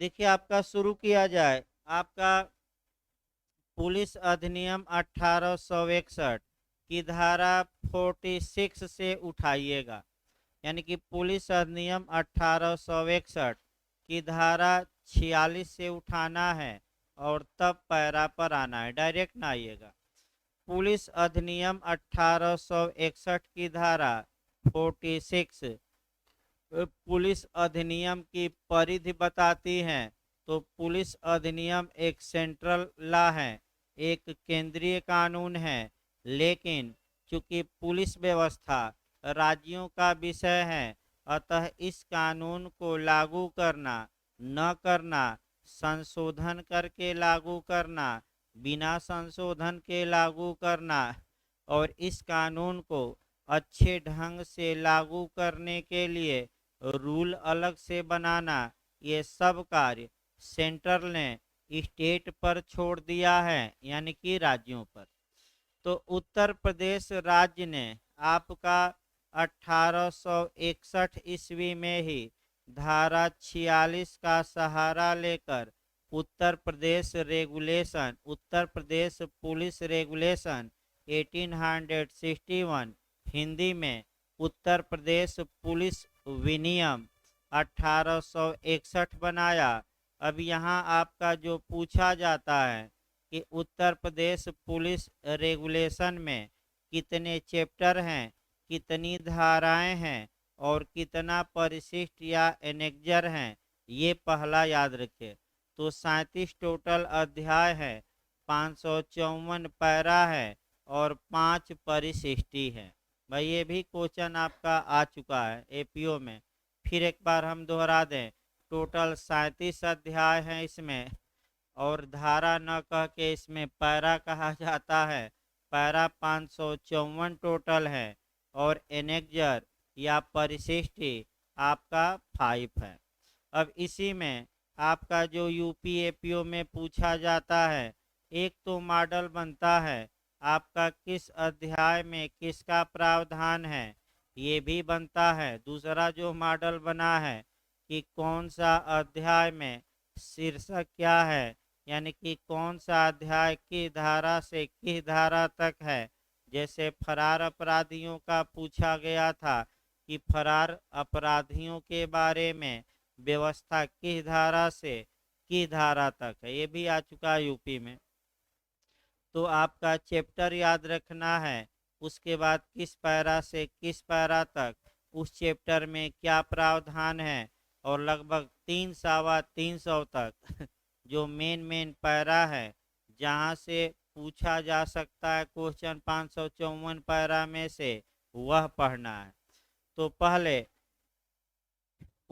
देखिए आपका शुरू किया जाए, आपका पुलिस अधिनियम 1861 की धारा 46 से उठाइएगा। यानी कि पुलिस अधिनियम 1861 की धारा 46 से उठाना है और तब पैरा पर आना है, डायरेक्ट ना आइएगा। पुलिस अधिनियम 1861 की धारा 46 पुलिस अधिनियम की परिधि बताती हैं। तो पुलिस अधिनियम एक सेंट्रल लॉ है, एक केंद्रीय कानून है, लेकिन चूंकि पुलिस व्यवस्था राज्यों का विषय है, अतः इस कानून को लागू करना, न करना, संशोधन करके लागू करना, बिना संशोधन के लागू करना और इस कानून को अच्छे ढंग से लागू करने के लिए रूल अलग से बनाना, ये सब कार्य सेंट्रल ने स्टेट पर छोड़ दिया है, यानी कि राज्यों पर। तो उत्तर प्रदेश राज्य ने आपका 1861 ईस्वी में ही धारा 46 का सहारा लेकर उत्तर प्रदेश पुलिस रेगुलेशन 1861, हिंदी में उत्तर प्रदेश पुलिस विनियम 1861 बनाया। अब यहाँ आपका जो पूछा जाता है कि उत्तर प्रदेश पुलिस रेगुलेशन में कितने चैप्टर हैं, कितनी धाराएं हैं और कितना परिशिष्ट या एनेक्जर हैं, ये पहला याद रखें। तो 37 टोटल अध्याय है, 554 पैरा है और 5 परिशिष्टि है। भाई ये भी क्वेश्चन आपका आ चुका है एपीओ में। फिर एक बार हम दोहरा दें, टोटल 37 अध्याय हैं इसमें, और धारा न कह के इसमें पैरा कहा जाता है। पैरा 554 टोटल है और एनेक्जर या परिशिष्टि आपका 5 है। अब इसी में आपका जो यूपी एपीओ में पूछा जाता है, एक तो मॉडल बनता है आपका किस अध्याय में किसका प्रावधान है, ये भी बनता है। दूसरा जो मॉडल बना है कि कौन सा अध्याय में शीर्षक क्या है, यानी कि कौन सा अध्याय की धारा से किस धारा तक है। जैसे फरार अपराधियों का पूछा गया था कि फरार अपराधियों के बारे में व्यवस्था किस धारा से किस धारा तक है, ये भी आ चुका है यूपी में। तो आपका चैप्टर याद रखना है, उसके बाद किस पैरा से किस पैरा तक उस चैप्टर में क्या प्रावधान है, और लगभग 300 तक जो मेन पैरा है जहाँ से पूछा जा सकता है क्वेश्चन 554 पैरा में से, वह पढ़ना है। तो पहले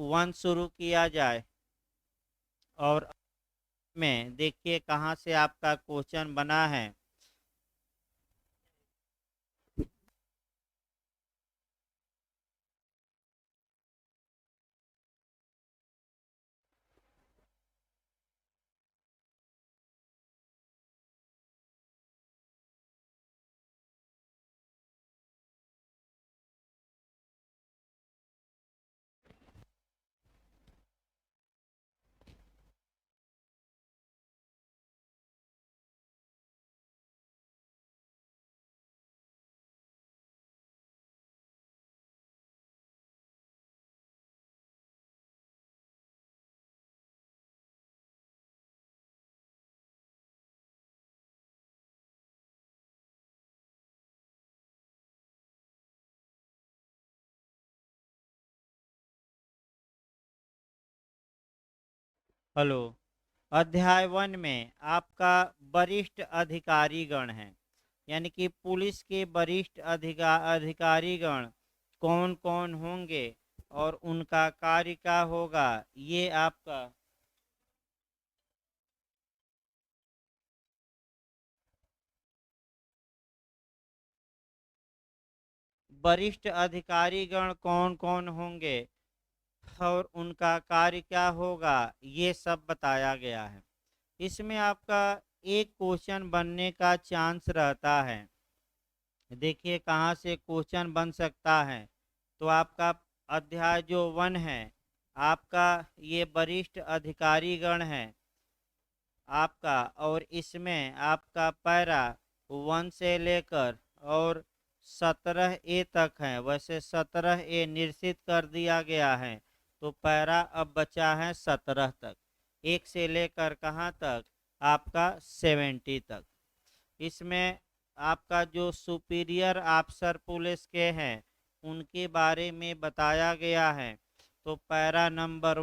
1 शुरू किया जाए और में देखिए कहाँ से आपका क्वेश्चन बना है। हेलो। अध्याय 1 में आपका वरिष्ठ अधिकारीगण है, यानी कि पुलिस के वरिष्ठ अधिकारीगण कौन कौन होंगे और उनका कार्य क्या होगा, ये आपका वरिष्ठ अधिकारीगण कौन कौन होंगे और उनका कार्य क्या होगा, ये सब बताया गया है। इसमें आपका एक क्वेश्चन बनने का चांस रहता है। देखिए कहाँ से क्वेश्चन बन सकता है। तो आपका अध्याय जो 1 है, आपका ये वरिष्ठ अधिकारीगण हैं आपका, और इसमें आपका पैरा 1 से लेकर और 17A तक है। वैसे 17A निश्चित कर दिया गया है, तो पैरा अब बचा है 17 तक, 1 से लेकर कहाँ तक, आपका 70 तक। इसमें आपका जो सुपीरियर ऑफिसर पुलिस के हैं उनके बारे में बताया गया है। तो पैरा नंबर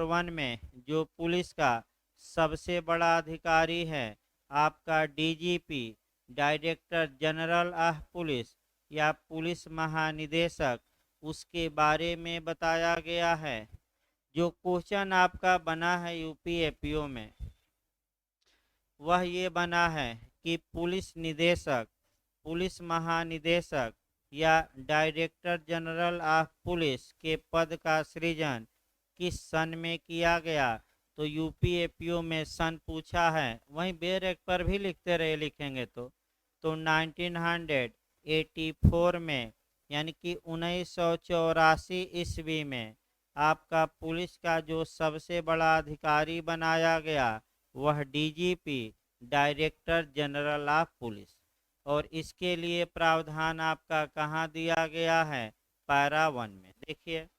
1 में जो पुलिस का सबसे बड़ा अधिकारी है आपका DGP, director general of police या पुलिस महानिदेशक, उसके बारे में बताया गया है। जो क्वेश्चन आपका बना है यूपीएपीओ में वह ये बना है कि पुलिस निदेशक, पुलिस महानिदेशक या डायरेक्टर जनरल ऑफ पुलिस के पद का सृजन किस सन में किया गया। तो यूपीएपीओ में सन पूछा है, वहीं बेरेक पर भी लिखते रहे लिखेंगे तो 1984 में, यानी कि 1984 ईस्वी में आपका पुलिस का जो सबसे बड़ा अधिकारी बनाया गया वह DGP, director general of police. और इसके लिए प्रावधान आपका कहाँ दिया गया है, पैरा 1 में। देखिए,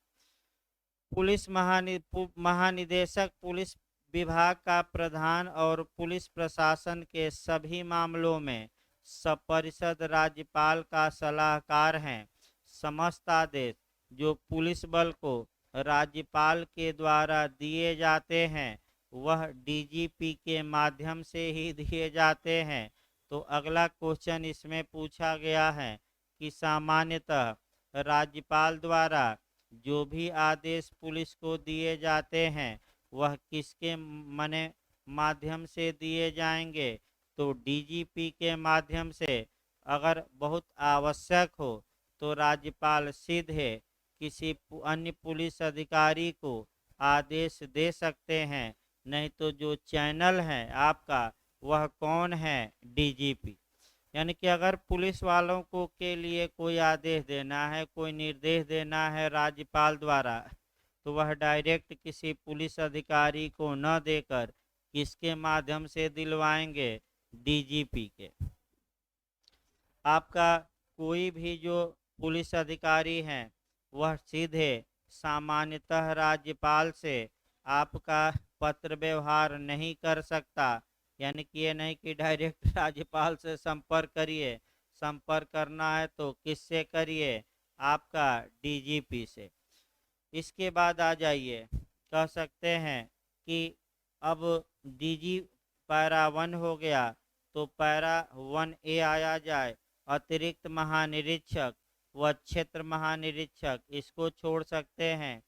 पुलिस महानिदेशक पुलिस विभाग का प्रधान और पुलिस प्रशासन के सभी मामलों में सपरिषद राज्यपाल का सलाहकार हैं। समस्त आदेश जो पुलिस बल को राज्यपाल के द्वारा दिए जाते हैं वह डीजीपी के माध्यम से ही दिए जाते हैं। तो अगला क्वेश्चन इसमें पूछा गया है कि सामान्यतः राज्यपाल द्वारा जो भी आदेश पुलिस को दिए जाते हैं वह किसके माध्यम से दिए जाएंगे। तो डीजीपी के माध्यम से। अगर बहुत आवश्यक हो तो राज्यपाल सीधे किसी अन्य पुलिस अधिकारी को आदेश दे सकते हैं, नहीं तो जो चैनल है आपका वह कौन है, डीजीपी। यानी कि अगर पुलिस वालों को के लिए कोई आदेश देना है, कोई निर्देश देना है राज्यपाल द्वारा, तो वह डायरेक्ट किसी पुलिस अधिकारी को न देकर किसके माध्यम से दिलवाएंगे, डीजीपी के। आपका कोई भी जो पुलिस अधिकारी हैं वह सीधे सामान्यतः राज्यपाल से आपका पत्र व्यवहार नहीं कर सकता। यानी कि ये नहीं कि डायरेक्ट राज्यपाल से संपर्क करिए, संपर्क करना है तो किससे करिए, आपका डीजीपी से। इसके बाद आ जाइए, कह सकते हैं कि अब डीजी पैरा 1 हो गया, तो पैरा 1A आया जाए, अतिरिक्त महानिरीक्षक व क्षेत्र महानिरीक्षक, इसको छोड़ सकते हैं।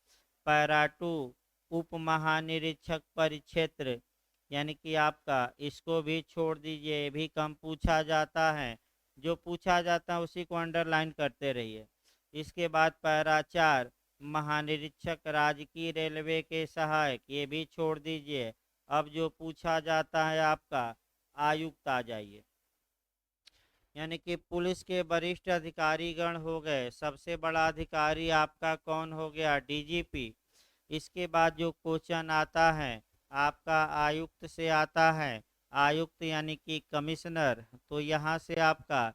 पैरा 2 उप महानिरीक्षक परिक्षेत्र, यानी कि आपका इसको भी छोड़ दीजिए, ये भी कम पूछा जाता है। जो पूछा जाता है उसी को अंडरलाइन करते रहिए। इसके बाद पैरा 4 महानिरीक्षक राजकीय रेलवे के सहायक, ये भी छोड़ दीजिए। अब जो पूछा जाता है आपका आयुक्त आ जाइए, यानी कि पुलिस के वरिष्ठ अधिकारीगण हो गए। सबसे बड़ा अधिकारी आपका कौन हो गया, डीजीपी। इसके बाद जो क्वेश्चन आता है आपका आयुक्त से आता है। आयुक्त यानी कि कमिश्नर। तो यहाँ से आपका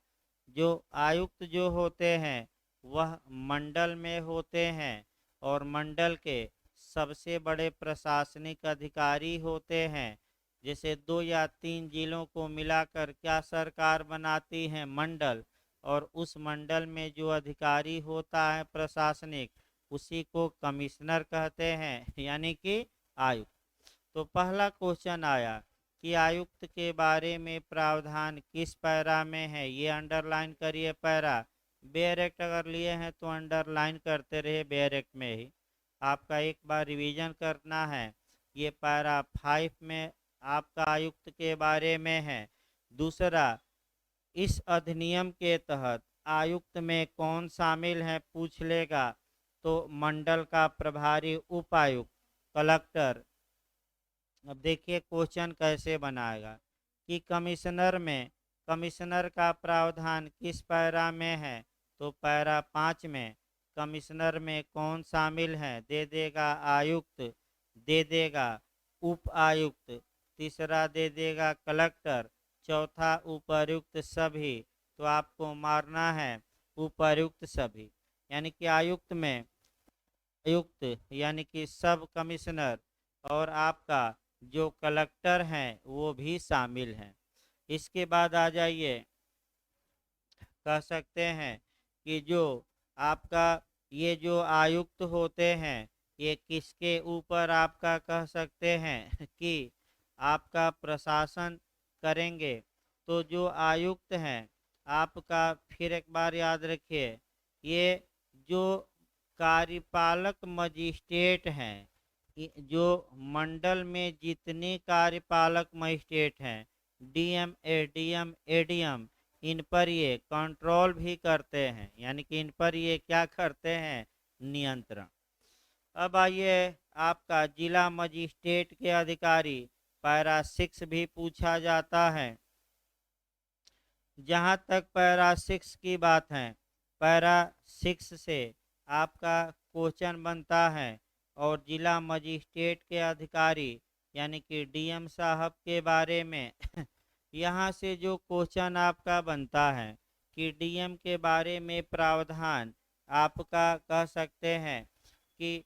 जो आयुक्त जो होते हैं वह मंडल में होते हैं और मंडल के सबसे बड़े प्रशासनिक अधिकारी होते हैं। जैसे 2 या 3 जिलों को मिलाकर क्या सरकार बनाती है, मंडल, और उस मंडल में जो अधिकारी होता है प्रशासनिक उसी को कमिश्नर कहते हैं, यानी कि आयुक्त। तो पहला क्वेश्चन आया कि आयुक्त के बारे में प्रावधान किस पैरा में है, ये अंडरलाइन करिए पैरा। बेयर एक्ट अगर लिए हैं तो अंडरलाइन करते रहिए बेयर एक्ट में ही। आपका एक बार रिवीजन करना है, ये पैरा 5 में आपका आयुक्त के बारे में है। दूसरा, इस अधिनियम के तहत आयुक्त में कौन शामिल है पूछ लेगा, तो मंडल का प्रभारी उपायुक्त, कलेक्टर। अब देखिए क्वेश्चन कैसे बनाएगा कि कमिश्नर का प्रावधान किस पैरा में है, तो पैरा 5 में। कमिश्नर में कौन शामिल है? दे देगा आयुक्त, दे देगा उप आयुक्त, तीसरा दे देगा कलेक्टर, चौथा उपर्युक्त सभी। तो आपको मारना है उपर्युक्त सभी, यानी कि आयुक्त में आयुक्त यानी कि सब कमिश्नर और आपका जो कलेक्टर हैं वो भी शामिल हैं। इसके बाद आ जाइए, कह सकते हैं कि जो आपका ये जो आयुक्त होते हैं ये किसके ऊपर आपका कह सकते हैं कि आपका प्रशासन करेंगे? तो जो आयुक्त हैं आपका, फिर एक बार याद रखिए, ये जो कार्यपालक मजिस्ट्रेट हैं, जो मंडल में जितने कार्यपालक मजिस्ट्रेट हैं, डीएम, एडीएम, एडीएम, इन पर ये कंट्रोल भी करते हैं, यानी कि इन पर ये क्या करते हैं? नियंत्रण। अब आइए, आपका जिला मजिस्ट्रेट के अधिकारी पैरा 6 भी पूछा जाता है। जहां तक पैरा 6 की बात है, पैरा 6 से आपका क्वेश्चन बनता है और जिला मजिस्ट्रेट के अधिकारी यानी कि डीएम साहब के बारे में यहाँ से जो क्वेश्चन आपका बनता है कि डीएम के बारे में प्रावधान आपका कह सकते हैं कि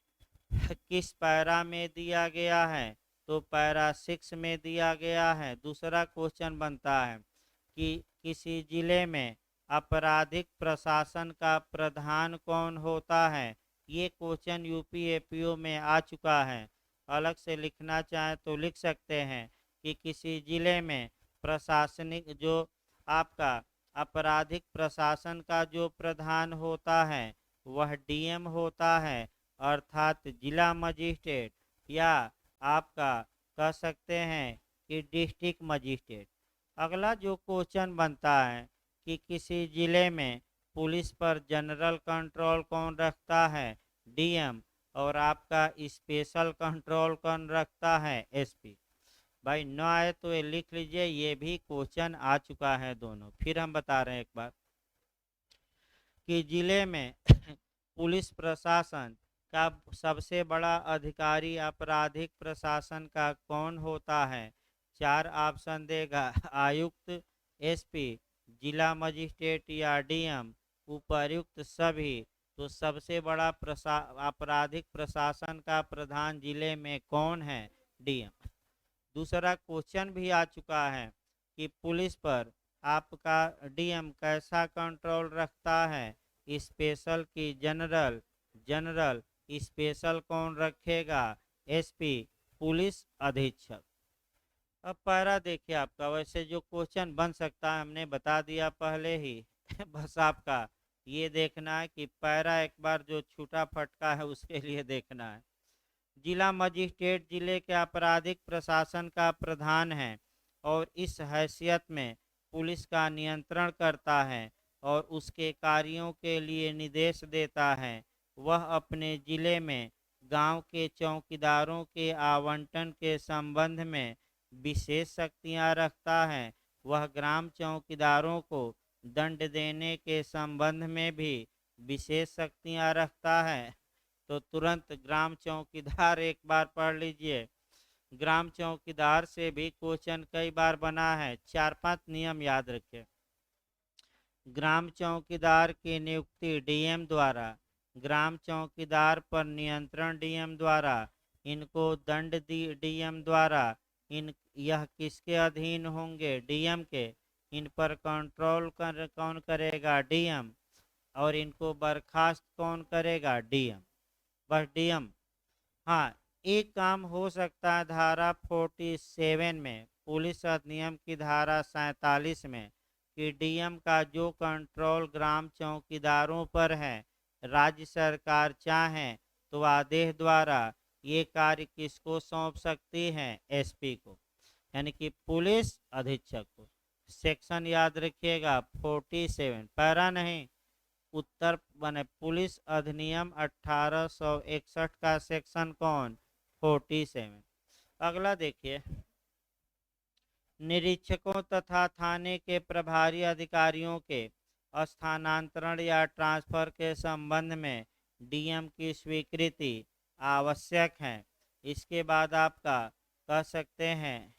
किस पैरा में दिया गया है? तो पैरा 6 में दिया गया है। दूसरा क्वेश्चन बनता है कि किसी जिले में आपराधिक प्रशासन का प्रधान कौन होता है? ये क्वेश्चन यूपी एपीओ में आ चुका है। अलग से लिखना चाहें तो लिख सकते हैं कि किसी जिले में प्रशासनिक जो आपका आपराधिक प्रशासन का जो प्रधान होता है वह डीएम होता है, अर्थात जिला मजिस्ट्रेट, या आपका कह सकते हैं कि डिस्ट्रिक्ट मजिस्ट्रेट। अगला जो क्वेश्चन बनता है कि किसी जिले में पुलिस पर जनरल कंट्रोल कौन रखता है? डीएम। और आपका स्पेशल कंट्रोल कौन रखता है? एसपी। भाई न आए तो ये लिख लीजिए, ये भी क्वेश्चन आ चुका है दोनों। फिर हम बता रहे हैं एक बार कि जिले में पुलिस प्रशासन का सबसे बड़ा अधिकारी आपराधिक प्रशासन का कौन होता है? 4 ऑप्शन देगा, आयुक्त, एसपी, जिला मजिस्ट्रेट या डीएम, उपर्युक्त सभी। तो सबसे बड़ा आपराधिक प्रशासन का प्रधान जिले में कौन है? डीएम। दूसरा क्वेश्चन भी आ चुका है कि पुलिस पर आपका डीएम कैसा कंट्रोल रखता है? स्पेशल की जनरल? जनरल। स्पेशल कौन रखेगा? एसपी, पुलिस अधीक्षक। अब पैरा देखिए आपका, वैसे जो क्वेश्चन बन सकता है हमने बता दिया पहले ही बस आपका ये देखना है कि पैरा एक बार जो छूटा फटका है उसके लिए देखना है। जिला मजिस्ट्रेट जिले के आपराधिक प्रशासन का प्रधान है और इस हैसियत में पुलिस का नियंत्रण करता है और उसके कार्यों के लिए निर्देश देता है। वह अपने जिले में गांव के चौकीदारों के आवंटन के संबंध में विशेष शक्तियां रखता है। वह ग्राम चौकीदारों को दंड देने के संबंध में भी विशेष शक्तियां रखता है। तो तुरंत ग्राम चौकीदार एक बार पढ़ लीजिए। ग्राम चौकीदार से भी क्वेश्चन कई बार बना है। 4-5 नियम याद रखें। ग्राम चौकीदार की नियुक्ति डीएम द्वारा, ग्राम चौकीदार पर नियंत्रण डीएम द्वारा, इनको दंड डीएम द्वारा, इन यह किसके अधीन होंगे? डीएम के। इन पर कंट्रोल कौन करेगा? डीएम। और इनको बर्खास्त कौन करेगा? डीएम। बस डीएम। हाँ, एक काम हो सकता है धारा 47 में, पुलिस अधिनियम की धारा 47 में, कि डीएम का जो कंट्रोल ग्राम चौकीदारों पर है, राज्य सरकार चाहे तो आदेश द्वारा ये कार्य किसको सौंप सकती है? एसपी को, यानी कि पुलिस अधीक्षक को। सेक्शन याद रखिएगा 47, पैरा नहीं, उत्तर बने पुलिस अधिनियम 1861 का सेक्शन कौन? 47। अगला देखिए, निरीक्षकों तथा थाने के प्रभारी अधिकारियों के स्थानांतरण या ट्रांसफर के संबंध में डीएम की स्वीकृति आवश्यक है। इसके बाद आपका कह सकते हैं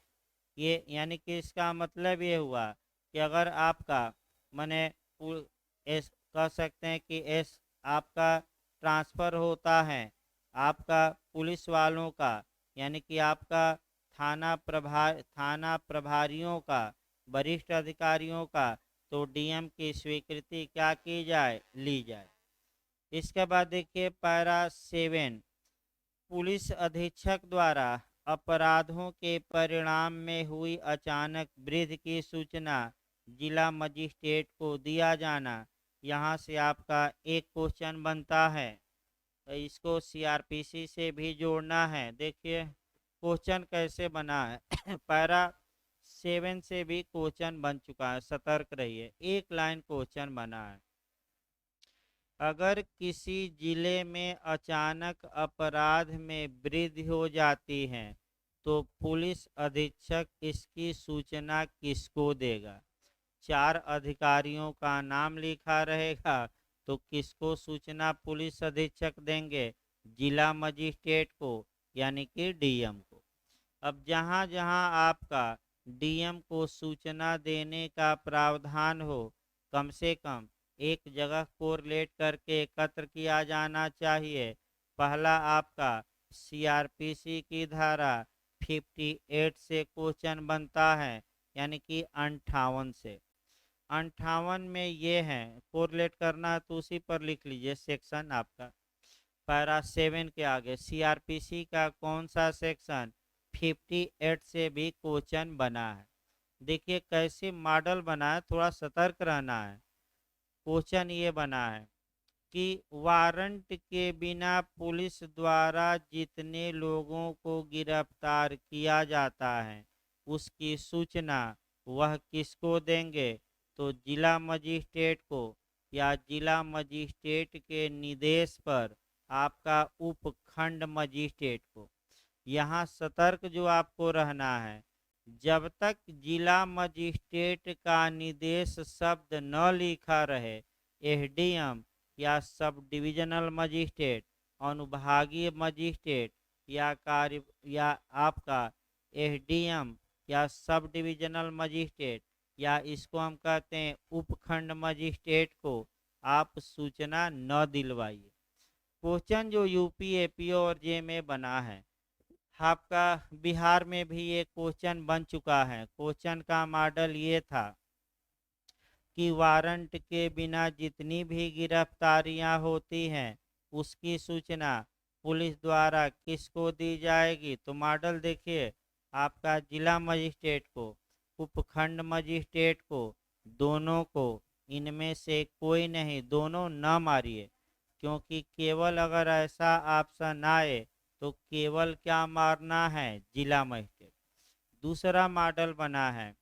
ये, यानी कि इसका मतलब ये हुआ कि अगर आपका माने कह सकते हैं कि एस आपका ट्रांसफ़र होता है आपका पुलिस वालों का, यानी कि आपका थाना प्रभारियों का, वरिष्ठ अधिकारियों का, तो डीएम की स्वीकृति क्या की जाए, ली जाए। इसके बाद देखिए पैरा 7, पुलिस अधीक्षक द्वारा अपराधों के परिणाम में हुई अचानक वृद्धि की सूचना जिला मजिस्ट्रेट को दिया जाना। यहाँ से आपका एक क्वेश्चन बनता है, तो इसको सीआरपीसी से भी जोड़ना है। देखिए क्वेश्चन कैसे बना है पैरा 7 से भी क्वेश्चन बन चुका है, सतर्क रहिए। एक लाइन क्वेश्चन बना है, अगर किसी जिले में अचानक अपराध में वृद्धि हो जाती है तो पुलिस अधीक्षक इसकी सूचना किसको देगा। 4 अधिकारियों का नाम लिखा रहेगा, तो किसको सूचना पुलिस अधीक्षक देंगे, जिला मजिस्ट्रेट को, यानी कि डीएम को। अब जहाँ जहाँ आपका डीएम को सूचना देने का प्रावधान हो, कम से कम एक जगह कोरिलेट करके एकत्र किया जाना चाहिए। पहला आपका सीआरपीसी की धारा 58 से क्वेश्चन बनता है, यानी कि 58 से। 58 में ये है, कोरिलेट करना है तो उसी पर लिख लीजिए सेक्शन आपका पैरा 7 के आगे सीआरपीसी का कौन सा सेक्शन 58 से भी क्वेश्चन बना है। देखिए कैसे मॉडल बना है, थोड़ा सतर्क रहना है। क्वेश्चन ये बना है कि वारंट के बिना पुलिस द्वारा जितने लोगों को गिरफ्तार किया जाता है उसकी सूचना वह किसको देंगे, तो जिला मजिस्ट्रेट को, या जिला मजिस्ट्रेट के निर्देश पर आपका उपखंड मजिस्ट्रेट को। यहाँ सतर्क जो आपको रहना है, जब तक जिला मजिस्ट्रेट का निर्देश शब्द न लिखा रहे, एसडीएम या सब डिविजनल मजिस्ट्रेट, अनुभागीय मजिस्ट्रेट या आपका एसडीएम या सब डिविजनल मजिस्ट्रेट, या इसको हम कहते हैं उपखंड मजिस्ट्रेट को आप सूचना न दिलवाइए। क्वेश्चन जो यूपी एपी और जे में बना है, आपका बिहार में भी ये क्वेश्चन बन चुका है। क्वेश्चन का मॉडल ये था कि वारंट के बिना जितनी भी गिरफ्तारियां होती हैं उसकी सूचना पुलिस द्वारा किसको दी जाएगी, तो मॉडल देखिए आपका जिला मजिस्ट्रेट को, उपखंड मजिस्ट्रेट को, दोनों को, इनमें से कोई नहीं, दोनों न मारिए, क्योंकि केवल अगर ऐसा ऑप्शन आए तो केवल क्या मारना है, जिला मजिस्ट्रेट। दूसरा मॉडल बना है,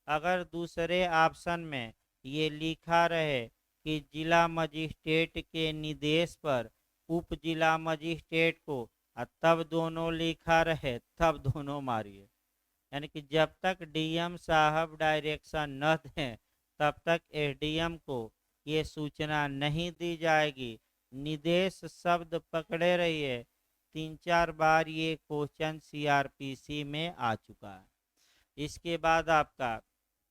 अगर दूसरे ऑप्शन में ये लिखा रहे कि जिला मजिस्ट्रेट के निर्देश पर उप जिला मजिस्ट्रेट को, तब दोनों लिखा रहे, तब दोनों मारिए। यानी कि जब तक डीएम साहब डायरेक्शन न दें तब तक एसडीएम को ये सूचना नहीं दी जाएगी। निर्देश शब्द पकड़े रहिए, 3-4 बार ये क्वेश्चन सीआरपीसी में आ चुका है। इसके बाद आपका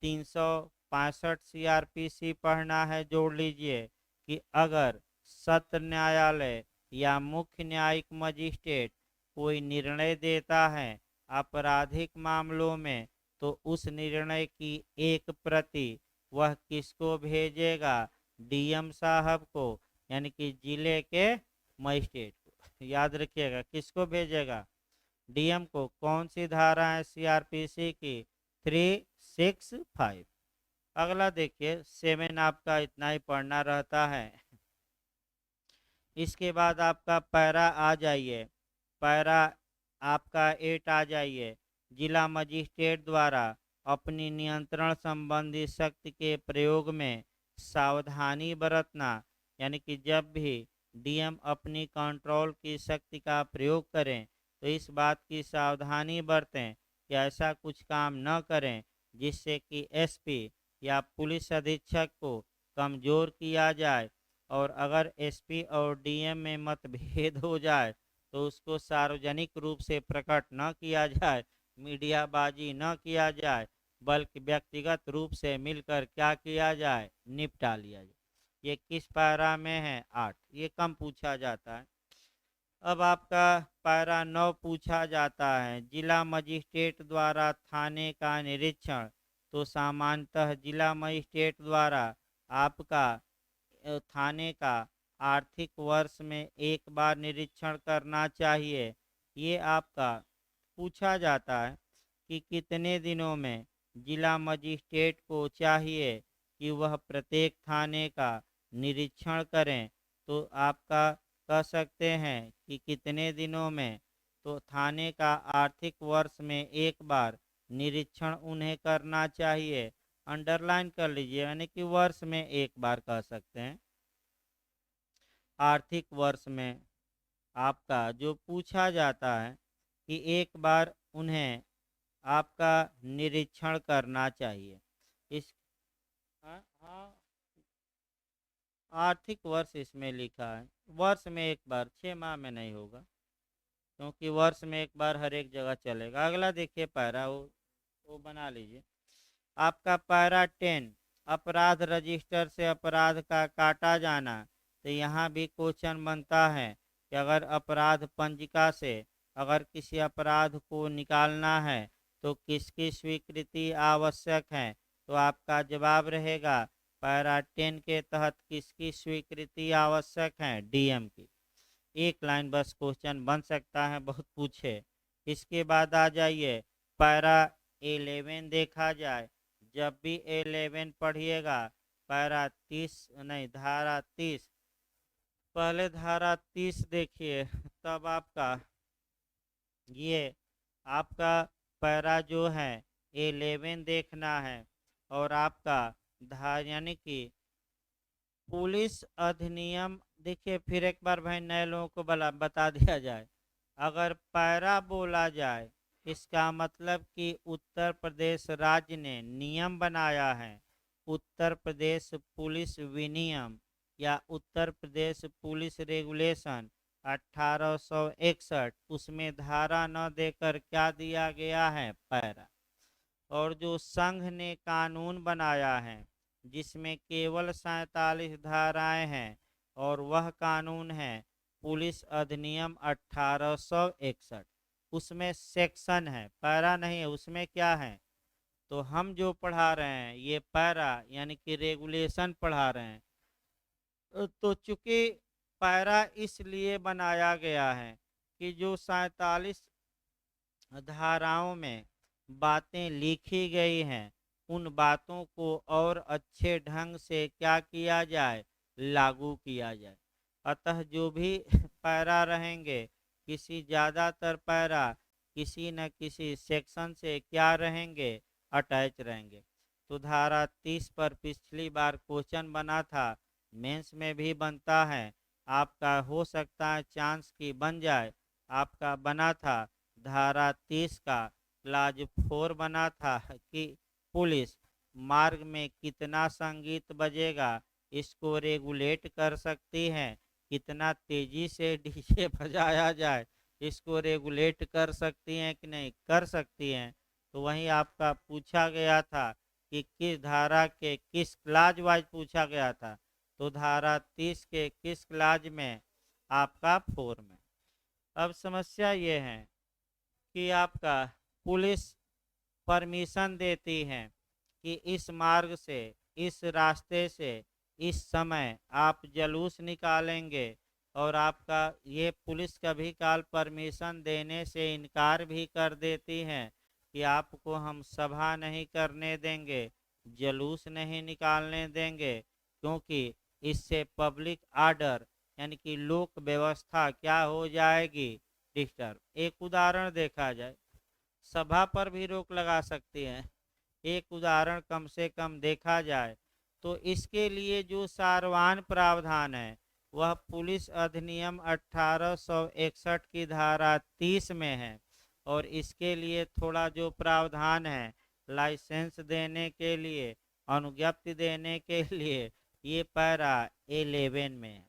365 सीआरपीसी पढ़ना है, जोड़ लीजिए कि अगर सत्र न्यायालय या मुख्य न्यायिक मजिस्ट्रेट कोई निर्णय देता है आपराधिक मामलों में, तो उस निर्णय की एक प्रति वह किसको भेजेगा, डीएम साहब को, यानी कि जिले के मजिस्ट्रेट को। याद रखिएगा किसको भेजेगा, डीएम को। कौन सी धारा है सीआरपीसी की, 365। अगला देखिए 7 आपका इतना ही पढ़ना रहता है। इसके बाद आपका पैरा आ जाइए, पैरा आपका 8 आ जाइए, जिला मजिस्ट्रेट द्वारा अपनी नियंत्रण संबंधी शक्ति के प्रयोग में सावधानी बरतना। यानी कि जब भी डीएम अपनी कंट्रोल की शक्ति का प्रयोग करें तो इस बात की सावधानी बरतें कि ऐसा कुछ काम न करें जिससे कि एसपी या पुलिस अधीक्षक को कमज़ोर किया जाए। और अगर एसपी और डीएम में मतभेद हो जाए तो उसको सार्वजनिक रूप से प्रकट न किया जाए, मीडियाबाजी न किया जाए, बल्कि व्यक्तिगत रूप से मिलकर क्या किया जाए, निपटा लिया जाए। ये किस पैरा में है? 8। ये कम पूछा जाता है। अब आपका पैरा 9 पूछा जाता है, जिला मजिस्ट्रेट द्वारा थाने का निरीक्षण। तो सामान्यतः जिला मजिस्ट्रेट द्वारा आपका थाने का आर्थिक वर्ष में एक बार निरीक्षण करना चाहिए। ये आपका पूछा जाता है कि कितने दिनों में जिला मजिस्ट्रेट को चाहिए कि वह प्रत्येक थाने का निरीक्षण करें। तो आपका कह सकते हैं कि कितने दिनों में। तो थाने का आर्थिक वर्ष में एक बार निरीक्षण उन्हें करना चाहिए। अंडरलाइन कर लीजिए, यानी कि वर्ष में एक बार कह सकते हैं। आर्थिक वर्ष में आपका जो पूछा जाता है कि एक बार उन्हें आपका निरीक्षण करना चाहिए। इस हाँ हाँ, आर्थिक वर्ष इसमें लिखा है, वर्ष में एक बार, 6 माह में नहीं होगा, क्योंकि वर्ष में एक बार हर एक जगह चलेगा। अगला देखिए पैरा, वो बना लीजिए। आपका पैरा 10, अपराध रजिस्टर से अपराध का काटा जाना। तो यहाँ भी क्वेश्चन बनता है कि अगर अपराध पंजिका से अगर किसी अपराध को निकालना है तो किसकी स्वीकृति आवश्यक है। तो आपका जवाब रहेगा पैरा 10 के तहत किसकी स्वीकृति आवश्यक है, डीएम की। एक लाइन बस क्वेश्चन बन सकता है, बहुत पूछे। इसके बाद आ जाइए पैरा 11 देखा जाए। जब भी 11 पढ़िएगा, पैरा 30 नहीं, धारा 30, पहले धारा 30 देखिए, तब आपका ये आपका पैरा जो है 11 देखना है। और आपका धारा यानी कि पुलिस अधिनियम देखिए, फिर एक बार भाई नए लोगों को बता दिया जाए। अगर पैरा बोला जाए, इसका मतलब कि उत्तर प्रदेश राज्य ने नियम बनाया है। उत्तर प्रदेश पुलिस विनियम या उत्तर प्रदेश पुलिस रेगुलेशन 1861, उसमें धारा न देकर क्या दिया गया है, पैरा। और जो संघ ने कानून बनाया है जिसमें केवल 47 धाराएं हैं, और वह कानून है पुलिस अधिनियम 1861। उसमें सेक्शन है, पैरा नहीं है, उसमें क्या है। तो हम जो पढ़ा रहे हैं ये पैरा यानी कि रेगुलेशन पढ़ा रहे हैं। तो चूंकि पैरा इसलिए बनाया गया है कि जो 47 धाराओं में बातें लिखी गई हैं, उन बातों को और अच्छे ढंग से क्या किया जाए, लागू किया जाए। अतः जो भी पैरा रहेंगे, किसी ज़्यादातर पैरा किसी न किसी सेक्शन से क्या रहेंगे, अटैच रहेंगे। तो धारा 30 पर पिछली बार क्वेश्चन बना था, मेंस में भी बनता है, आपका हो सकता है चांस की बन जाए। आपका बना था धारा 30 का क्लाज 4 बना था कि पुलिस मार्ग में कितना संगीत बजेगा इसको रेगुलेट कर सकती है, कितना तेजी से डीजे बजाया जाए इसको रेगुलेट कर सकती हैं कि नहीं कर सकती हैं। तो वहीं आपका पूछा गया था कि किस धारा के किस क्लाज वाइज पूछा गया था। तो धारा 30 के किस क्लाज में, आपका 4 में। अब समस्या ये है कि आपका पुलिस परमिशन देती है कि इस मार्ग से, इस रास्ते से, इस समय आप जुलूस निकालेंगे। और आपका ये पुलिस कभी काल परमिशन देने से इनकार भी कर देती है कि आपको हम सभा नहीं करने देंगे, जुलूस नहीं निकालने देंगे, क्योंकि इससे पब्लिक आर्डर यानी कि लोक व्यवस्था क्या हो जाएगी, डिस्टर्ब। एक उदाहरण देखा जाए, सभा पर भी रोक लगा सकती हैं। एक उदाहरण कम से कम देखा जाए तो इसके लिए जो सारवान प्रावधान है वह पुलिस अधिनियम 1861 की धारा 30 में है। और इसके लिए थोड़ा जो प्रावधान है लाइसेंस देने के लिए, अनुज्ञप्ति देने के लिए, ये पैरा 11 में है।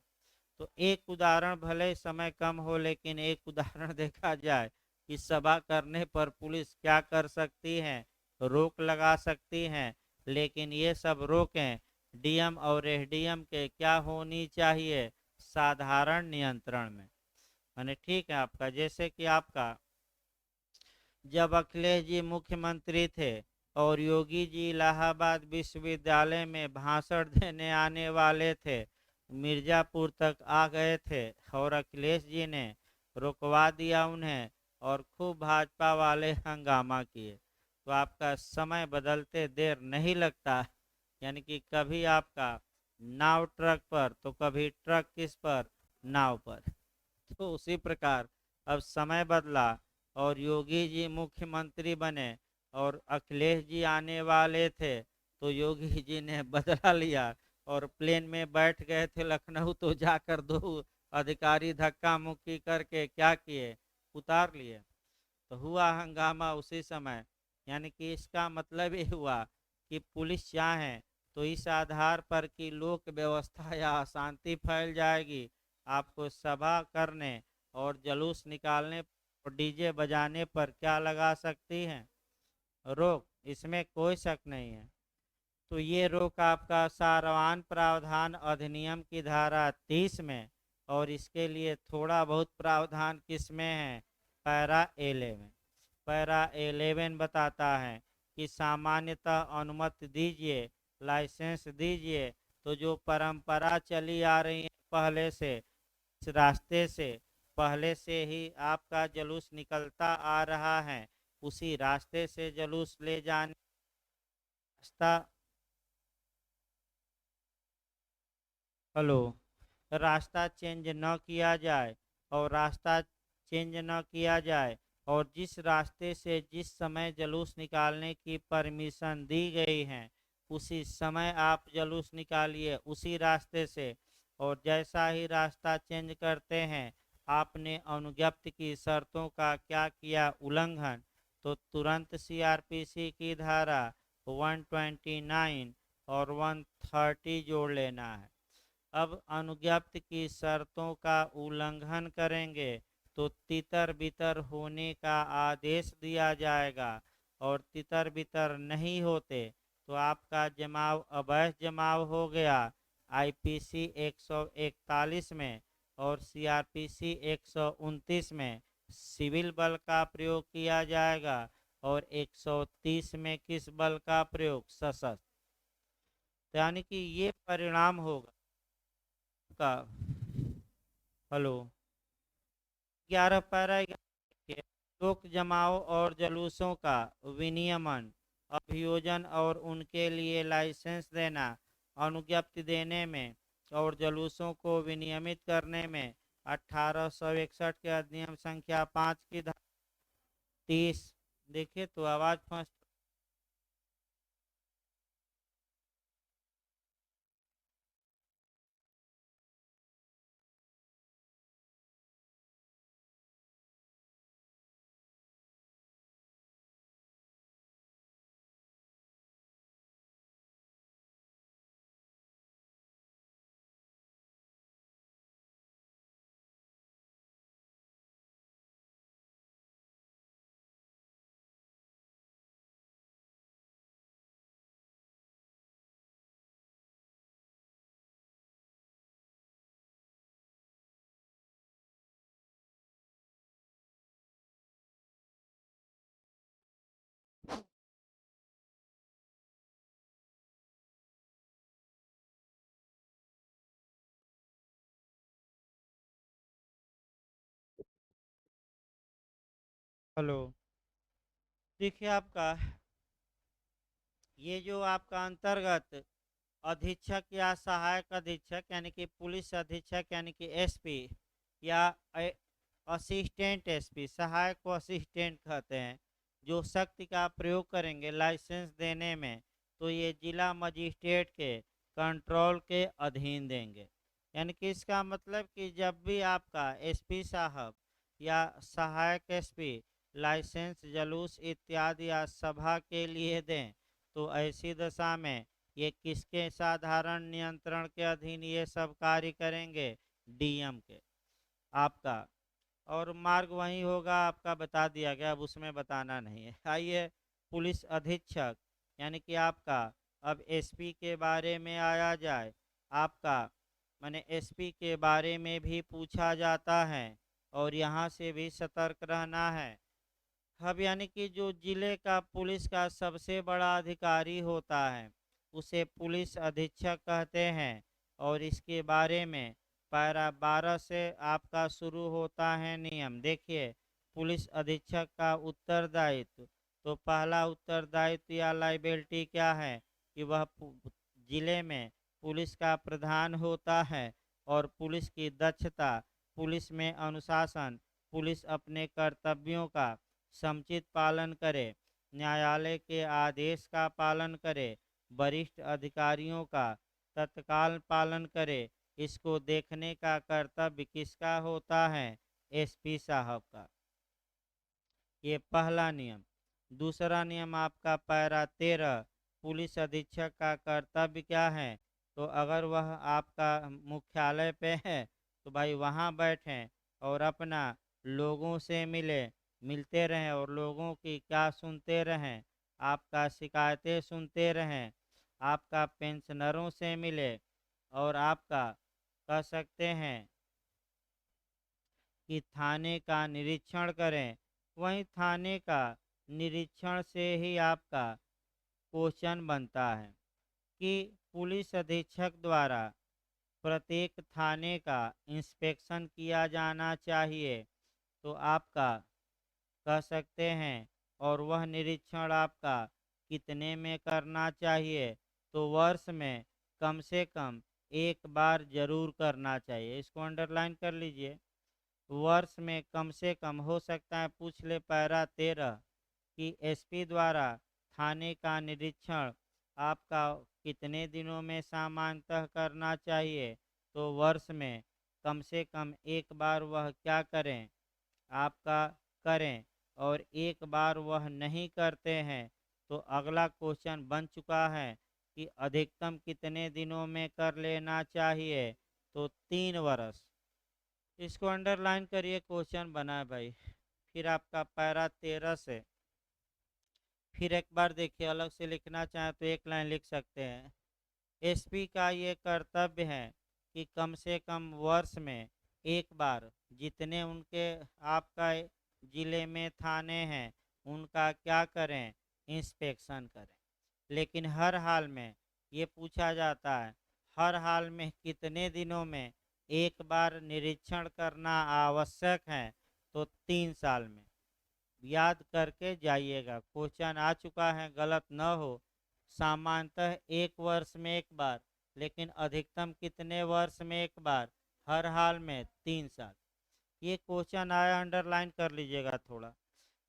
तो एक उदाहरण, भले समय कम हो, लेकिन एक उदाहरण देखा जाए कि सभा करने पर पुलिस क्या कर सकती है, रोक लगा सकती है। लेकिन ये सब रोकें डीएम और एसडीएम के क्या होनी चाहिए, साधारण नियंत्रण में। माने ठीक है आपका, जैसे कि आपका जब अखिलेश जी मुख्यमंत्री थे और योगी जी इलाहाबाद विश्वविद्यालय में भाषण देने आने वाले थे, मिर्जापुर तक आ गए थे और अखिलेश जी ने रुकवा दिया उन्हें और खूब भाजपा वाले हंगामा किए। तो आपका समय बदलते देर नहीं लगता, यानी कि कभी आपका नाव ट्रक पर तो कभी ट्रक किस पर, नाव पर। तो उसी प्रकार अब समय बदला और योगी जी मुख्यमंत्री बने और अखिलेश जी आने वाले थे, तो योगी जी ने बदला लिया और प्लेन में बैठ गए थे लखनऊ, तो जाकर दो अधिकारी धक्का मुक्की करके क्या किए, उतार लिए। तो हुआ हंगामा उसी समय। यानी कि इसका मतलब ये हुआ कि पुलिस चाहे तो इस आधार पर कि लोक व्यवस्था या अशांति फैल जाएगी, आपको सभा करने और जुलूस निकालने और डीजे बजाने पर क्या लगा सकती है, रोक। इसमें कोई शक नहीं है। तो ये रोक आपका सारवान प्रावधान अधिनियम की धारा 30 में, और इसके लिए थोड़ा बहुत प्रावधान किस में है, पैरा 11। पैरा 11 बताता है कि सामान्यतः अनुमति दीजिए, लाइसेंस दीजिए। तो जो परंपरा चली आ रही है पहले से, इस रास्ते से पहले से ही आपका जुलूस निकलता आ रहा है, उसी रास्ते से जुलूस ले जाने रास्ता, हेलो, रास्ता चेंज न किया जाए। और रास्ता चेंज न किया जाए और जिस रास्ते से जिस समय जुलूस निकालने की परमिशन दी गई है, उसी समय आप जुलूस निकालिए उसी रास्ते से। और जैसा ही रास्ता चेंज करते हैं, आपने अनुज्ञप्ति की शर्तों का क्या किया उल्लंघन, तो तुरंत सीआरपीसी की धारा 129 और 130 जोड़ लेना है। अब अनुज्ञप्ति की शर्तों का उल्लंघन करेंगे तो तितर बितर होने का आदेश दिया जाएगा, और तितर बितर नहीं होते तो आपका जमाव अवैध जमाव हो गया आईपीसी 141 में, और सीआरपीसी 129 में सिविल बल का प्रयोग किया जाएगा, और 130 में किस बल का प्रयोग, सशस्त्र। यानी कि ये परिणाम होगा का, हेलो, 11 पैरा 11 के लोक जमाओ और जुलूसों का विनियमन, अभियोजन और उनके लिए लाइसेंस देना, अनुज्ञप्ति देने में और जुलूसों को विनियमित करने में 1861 के अधिनियम संख्या 5 की धारा 30। देखिए तो आवाज फंस, हेलो। देखिए आपका ये जो आपका अंतर्गत अधीक्षक या सहायक अधीक्षक यानी कि पुलिस अधीक्षक यानी कि एसपी, या असिस्टेंट एसपी, सहायक को असिस्टेंट कहते हैं, जो शक्ति का प्रयोग करेंगे लाइसेंस देने में, तो ये जिला मजिस्ट्रेट के कंट्रोल के अधीन देंगे। यानी कि इसका मतलब कि जब भी आपका एसपी साहब या सहायक एसपी लाइसेंस जुलूस इत्यादि या सभा के लिए दें, तो ऐसी दशा में ये किसके साधारण नियंत्रण के अधीन ये सब कार्य करेंगे? डीएम के आपका। और मार्ग वही होगा, आपका बता दिया गया, अब उसमें बताना नहीं है। आइए पुलिस अधीक्षक यानी कि आपका अब एसपी के बारे में आया जाए। आपका माने एसपी के बारे में भी पूछा जाता है और यहाँ से भी सतर्क रहना है। अब यानी कि जो जिले का पुलिस का सबसे बड़ा अधिकारी होता है उसे पुलिस अधीक्षक कहते हैं। और इसके बारे में पैरा 12 से आपका शुरू होता है नियम। देखिए पुलिस अधीक्षक का उत्तरदायित्व, तो पहला उत्तरदायित्व या लाइबिलिटी क्या है कि वह जिले में पुलिस का प्रधान होता है। और पुलिस की दक्षता, पुलिस में अनुशासन, पुलिस अपने कर्तव्यों का समुचित पालन करे, न्यायालय के आदेश का पालन करे, वरिष्ठ अधिकारियों का तत्काल पालन करे। इसको देखने का कर्तव्य किसका होता है? एसपी साहब का। ये पहला नियम। दूसरा नियम आपका पैरा 13, पुलिस अधीक्षक का कर्तव्य क्या है? तो अगर वह आपका मुख्यालय पे है तो भाई वहाँ बैठें और अपना लोगों से मिलते रहें और लोगों की क्या सुनते रहें, आपका शिकायतें सुनते रहें, आपका पेंशनरों से मिले और आपका कह सकते हैं कि थाने का निरीक्षण करें। वहीं थाने का निरीक्षण से ही आपका क्वेश्चन बनता है कि पुलिस अधीक्षक द्वारा प्रत्येक थाने का इंस्पेक्शन किया जाना चाहिए। तो आपका कह सकते हैं और वह निरीक्षण आपका कितने में करना चाहिए? तो वर्ष में कम से कम एक बार जरूर करना चाहिए। इसको अंडरलाइन कर लीजिए। वर्ष में कम से कम, हो सकता है पूछ ले पैरा 13 कि एसपी द्वारा थाने का निरीक्षण आपका कितने दिनों में सामान्यतः करना चाहिए? तो वर्ष में कम से कम एक बार वह क्या करें? आपका करें। और एक बार वह नहीं करते हैं तो अगला क्वेश्चन बन चुका है कि अधिकतम कितने दिनों में कर लेना चाहिए? तो 3 वर्ष। इसको अंडरलाइन करिए, क्वेश्चन बना है भाई। फिर आपका पैरा 13 से फिर एक बार देखिए, अलग से लिखना चाहें तो एक लाइन लिख सकते हैं। एसपी का ये कर्तव्य है कि कम से कम वर्ष में एक बार जितने उनके आपका जिले में थाने हैं उनका क्या करें? इंस्पेक्शन करें। लेकिन हर हाल में ये पूछा जाता है, हर हाल में कितने दिनों में एक बार निरीक्षण करना आवश्यक है? तो 3 साल में। याद करके जाइएगा, क्वेश्चन आ चुका है, गलत न हो। सामान्यतः एक वर्ष में एक बार, लेकिन अधिकतम कितने वर्ष में एक बार? हर हाल में 3 साल। ये क्वेश्चन आया, अंडरलाइन कर लीजिएगा थोड़ा।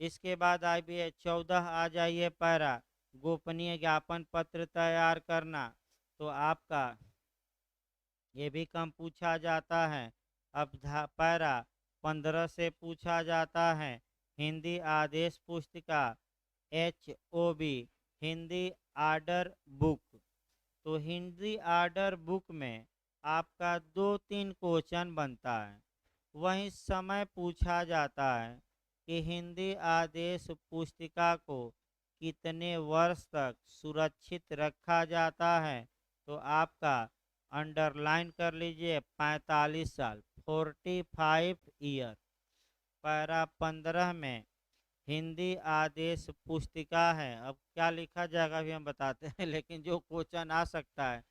इसके बाद आइए 14 आ जाइए पैरा, गोपनीय ज्ञापन पत्र तैयार करना। तो आपका ये भी कम पूछा जाता है। अब पैरा 15 से पूछा जाता है। हिंदी आदेश पुस्तिका HOB, हिंदी आर्डर बुक। तो हिंदी आर्डर बुक में आपका 2-3 क्वेश्चन बनता है। वहीं समय पूछा जाता है कि हिंदी आदेश पुस्तिका को कितने वर्ष तक सुरक्षित रखा जाता है? तो आपका अंडरलाइन कर लीजिए 45 साल, 45 ईयर। पैरा 15 में हिंदी आदेश पुस्तिका है। अब क्या लिखा जाएगा भी हम बताते हैं लेकिन जो क्वेश्चन आ सकता है,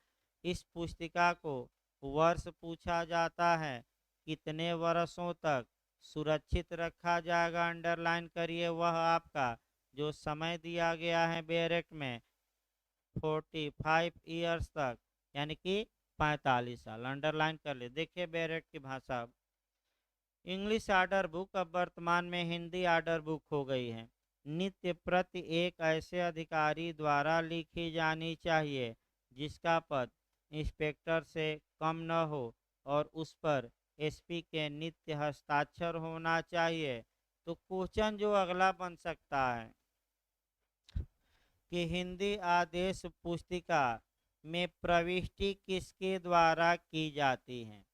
इस पुस्तिका को वर्ष पूछा जाता है, कितने वर्षों तक सुरक्षित रखा जाएगा? अंडरलाइन करिए वह आपका जो समय दिया गया है बैरेक्ट में 45 ईयर्स तक, यानी कि 45 साल। अंडरलाइन कर ले। देखिए बैरेक्ट की भाषा। इंग्लिश आर्डर बुक अब वर्तमान में हिंदी आर्डर बुक हो गई है। नित्य प्रति एक ऐसे अधिकारी द्वारा लिखी जानी चाहिए जिसका पद इंस्पेक्टर से कम न हो और उस पर एसपी के नित्य हस्ताक्षर होना चाहिए। तो क्वेश्चन जो अगला बन सकता है कि हिंदी आदेश पुस्तिका में प्रविष्टि किसके द्वारा की जाती है?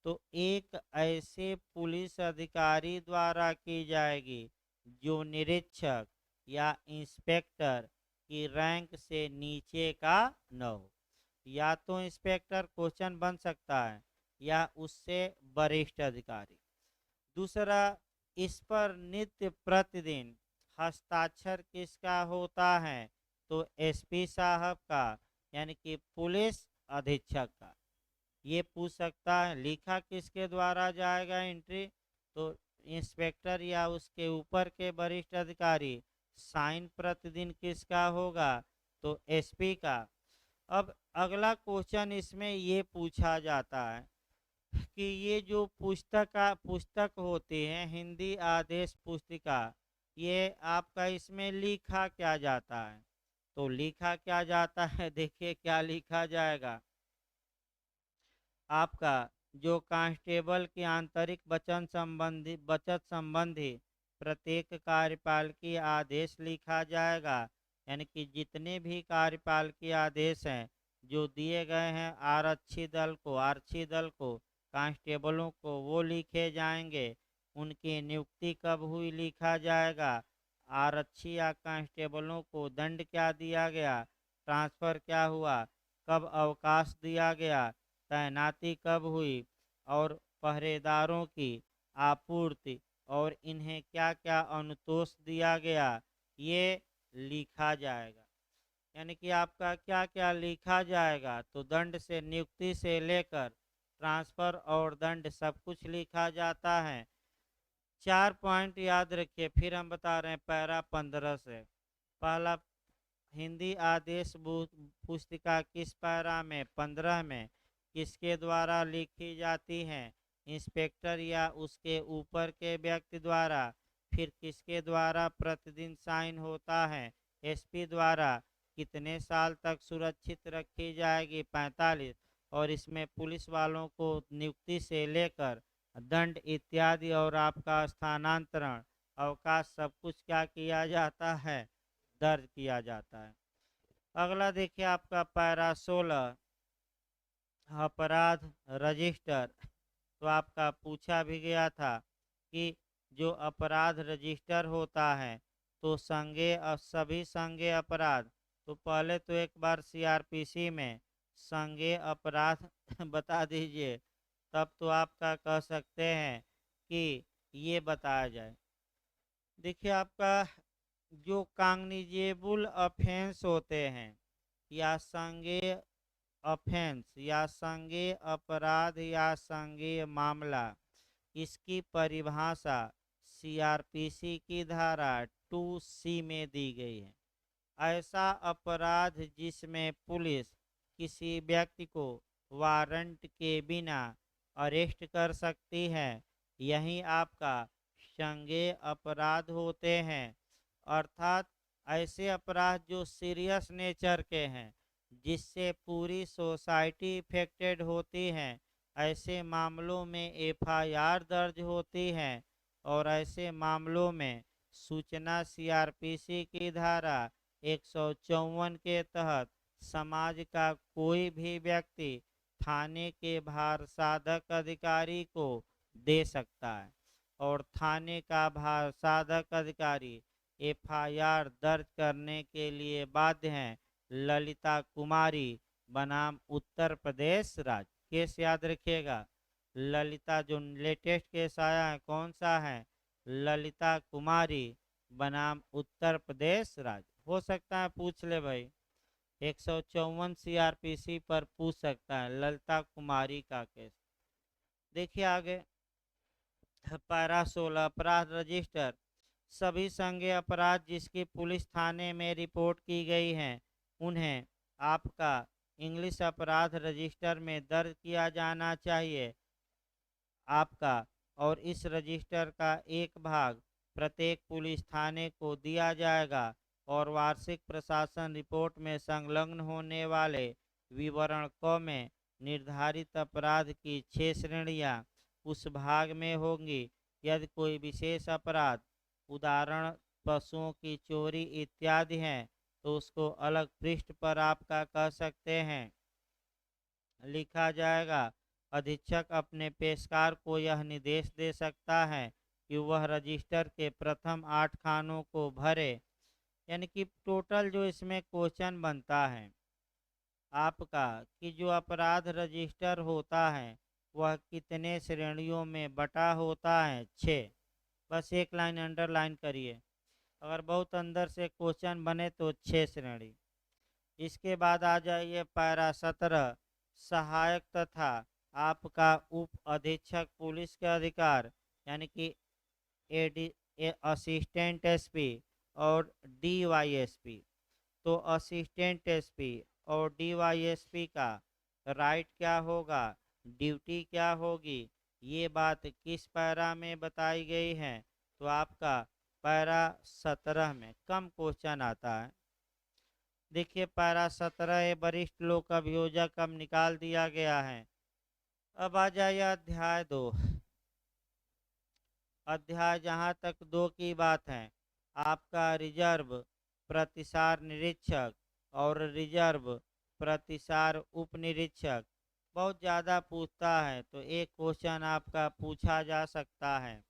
तो एक ऐसे पुलिस अधिकारी द्वारा की जाएगी जो निरीक्षक या इंस्पेक्टर की रैंक से नीचे का न हो। या तो इंस्पेक्टर क्वेश्चन बन सकता है या उससे वरिष्ठ अधिकारी। दूसरा, इस पर नित्य प्रतिदिन हस्ताक्षर किसका होता है? तो एसपी साहब का, यानी कि पुलिस अधीक्षक का। ये पूछ सकता है लिखा किसके द्वारा जाएगा एंट्री? तो इंस्पेक्टर या उसके ऊपर के वरिष्ठ अधिकारी। साइन प्रतिदिन किसका होगा? तो एसपी का। अब अगला क्वेश्चन इसमें ये पूछा जाता है कि ये जो पुस्तक होती है हिंदी आदेश पुस्तिका, ये आपका इसमें लिखा क्या जाता है? तो लिखा क्या जाता है, देखिए क्या लिखा जाएगा। आपका जो कांस्टेबल की आंतरिक बचत संबंधी प्रत्येक कार्यपालकीय आदेश लिखा जाएगा। यानी कि जितने भी कार्यपालकीय आदेश हैं जो दिए गए हैं आरक्षी दल को, कांस्टेबलों को, वो लिखे जाएंगे। उनकी नियुक्ति कब हुई लिखा जाएगा। आरक्षी या कांस्टेबलों को दंड क्या दिया गया, ट्रांसफर क्या हुआ, कब अवकाश दिया गया, तैनाती कब हुई, और पहरेदारों की आपूर्ति और इन्हें क्या क्या अनुतोष दिया गया, ये लिखा जाएगा। यानी कि आपका क्या क्या लिखा जाएगा? तो दंड से नियुक्ति से लेकर ट्रांसफर और दंड सब कुछ लिखा जाता है। 4 पॉइंट याद रखिए, फिर हम बता रहे हैं पैरा 15 से। पहला, हिंदी आदेश पुस्तिका किस पैरा में? 15 में। किसके द्वारा लिखी जाती है? इंस्पेक्टर या उसके ऊपर के व्यक्ति द्वारा। फिर किसके द्वारा प्रतिदिन साइन होता है? एसपी द्वारा। कितने साल तक सुरक्षित रखी जाएगी? 45। और इसमें पुलिस वालों को नियुक्ति से लेकर दंड इत्यादि और आपका स्थानांतरण, अवकाश, सब कुछ क्या किया जाता है? दर्ज किया जाता है। अगला देखिए आपका पैरा 16, अपराध रजिस्टर। तो आपका पूछा भी गया था कि जो अपराध रजिस्टर होता है तो सभी संज्ञेय अपराध। तो पहले तो एक बार सीआरपीसी में संज्ञेय अपराध बता दीजिए, तब तो आपका कह सकते हैं कि ये बताया जाए। देखिए आपका जो कॉग्निजेबल ऑफेंस होते हैं या संज्ञेय ऑफेंस या संज्ञेय अपराध या संज्ञेय मामला, इसकी परिभाषा सीआरपीसी की धारा 2C में दी गई है। ऐसा अपराध जिसमें पुलिस किसी व्यक्ति को वारंट के बिना अरेस्ट कर सकती है, यही आपका संज्ञेय अपराध होते हैं। अर्थात ऐसे अपराध जो सीरियस नेचर के हैं, जिससे पूरी सोसाइटी इफेक्टेड होती है, ऐसे मामलों में एफआईआर दर्ज होती है। और ऐसे मामलों में सूचना सीआरपीसी की धारा 154 के तहत समाज का कोई भी व्यक्ति थाने के भार साधक अधिकारी को दे सकता है। और थाने का भार साधक अधिकारी एफआईआर दर्ज करने के लिए बाध्य हैं ललिता कुमारी बनाम उत्तर प्रदेश राज्य। केस याद रखिएगा, ललिता, जो लेटेस्ट केस आया है कौन सा है? ललिता कुमारी बनाम उत्तर प्रदेश राज्य। हो सकता है पूछ ले भाई, 154 सीआरपीसी पर पूछ सकता है ललिता कुमारी का केस। देखिए आगे पैरा 16, अपराध रजिस्टर। सभी संज्ञेय अपराध जिसकी पुलिस थाने में रिपोर्ट की गई हैं, उन्हें आपका इंग्लिश अपराध रजिस्टर में दर्ज किया जाना चाहिए आपका। और इस रजिस्टर का एक भाग प्रत्येक पुलिस थाने को दिया जाएगा। और वार्षिक प्रशासन रिपोर्ट में संलग्न होने वाले विवरण क में निर्धारित अपराध की 6 श्रेणियां उस भाग में होंगी। यदि कोई विशेष अपराध, उदाहरण पशुओं की चोरी इत्यादि हैं, तो उसको अलग पृष्ठ पर आपका कह सकते हैं लिखा जाएगा। अधीक्षक अपने पेशकार को यह निर्देश दे सकता है कि वह रजिस्टर के प्रथम 8 खानों को भरे। यानी कि टोटल जो इसमें क्वेश्चन बनता है आपका कि जो अपराध रजिस्टर होता है वह कितने श्रेणियों में बटा होता है, 6। बस एक लाइन अंडरलाइन करिए। अगर बहुत अंदर से क्वेश्चन बने तो 6 श्रेणी। इसके बाद आ जाइए पैरा 17, सहायक तथा आपका उप अधीक्षक पुलिस के अधिकार, यानी कि असिस्टेंट एसपी और डीवाईएसपी। तो असिस्टेंट एसपी और डीवाईएसपी का राइट क्या होगा, ड्यूटी क्या होगी, ये बात किस पैरा में बताई गई है, तो आपका पैरा 17 में कम क्वेश्चन आता है। देखिए पैरा 17 वरिष्ठ लोक अभियोजक अब निकाल दिया गया है। अब आ जाइए अध्याय 2। अध्याय जहाँ तक 2 की बात है, आपका रिजर्व प्रतिसार निरीक्षक और रिजर्व प्रतिसार उप निरीक्षक बहुत ज़्यादा पूछता है, तो एक क्वेश्चन आपका पूछा जा सकता है।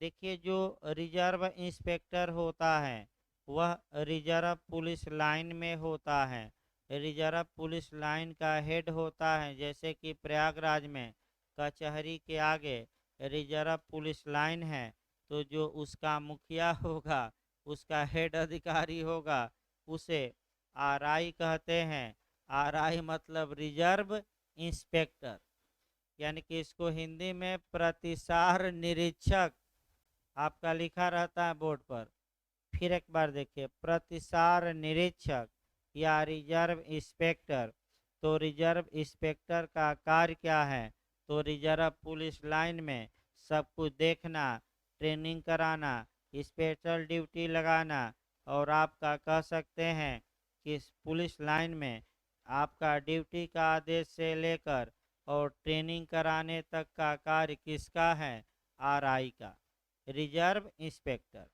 देखिए जो रिजर्व इंस्पेक्टर होता है वह रिजर्व पुलिस लाइन में होता है। रिजर्व पुलिस लाइन का हेड होता है, जैसे कि प्रयागराज में कचहरी के आगे रिजर्व पुलिस लाइन है, तो जो उसका मुखिया होगा, उसका हेड अधिकारी होगा, उसे आरआई कहते हैं। आरआई मतलब रिजर्व इंस्पेक्टर, यानी कि इसको हिंदी में प्रतिसार निरीक्षक आपका लिखा रहता है बोर्ड पर। फिर एक बार देखिए, प्रतिसार निरीक्षक या रिजर्व इंस्पेक्टर। तो रिजर्व इंस्पेक्टर का कार्य क्या है, तो रिजर्व पुलिस लाइन में सब कुछ देखना, ट्रेनिंग कराना, स्पेशल ड्यूटी लगाना, और आपका कह सकते हैं कि पुलिस लाइन में आपका ड्यूटी का आदेश से लेकर और ट्रेनिंग कराने तक का कार्य किसका है, आरआई का, रिजर्व इंस्पेक्टर।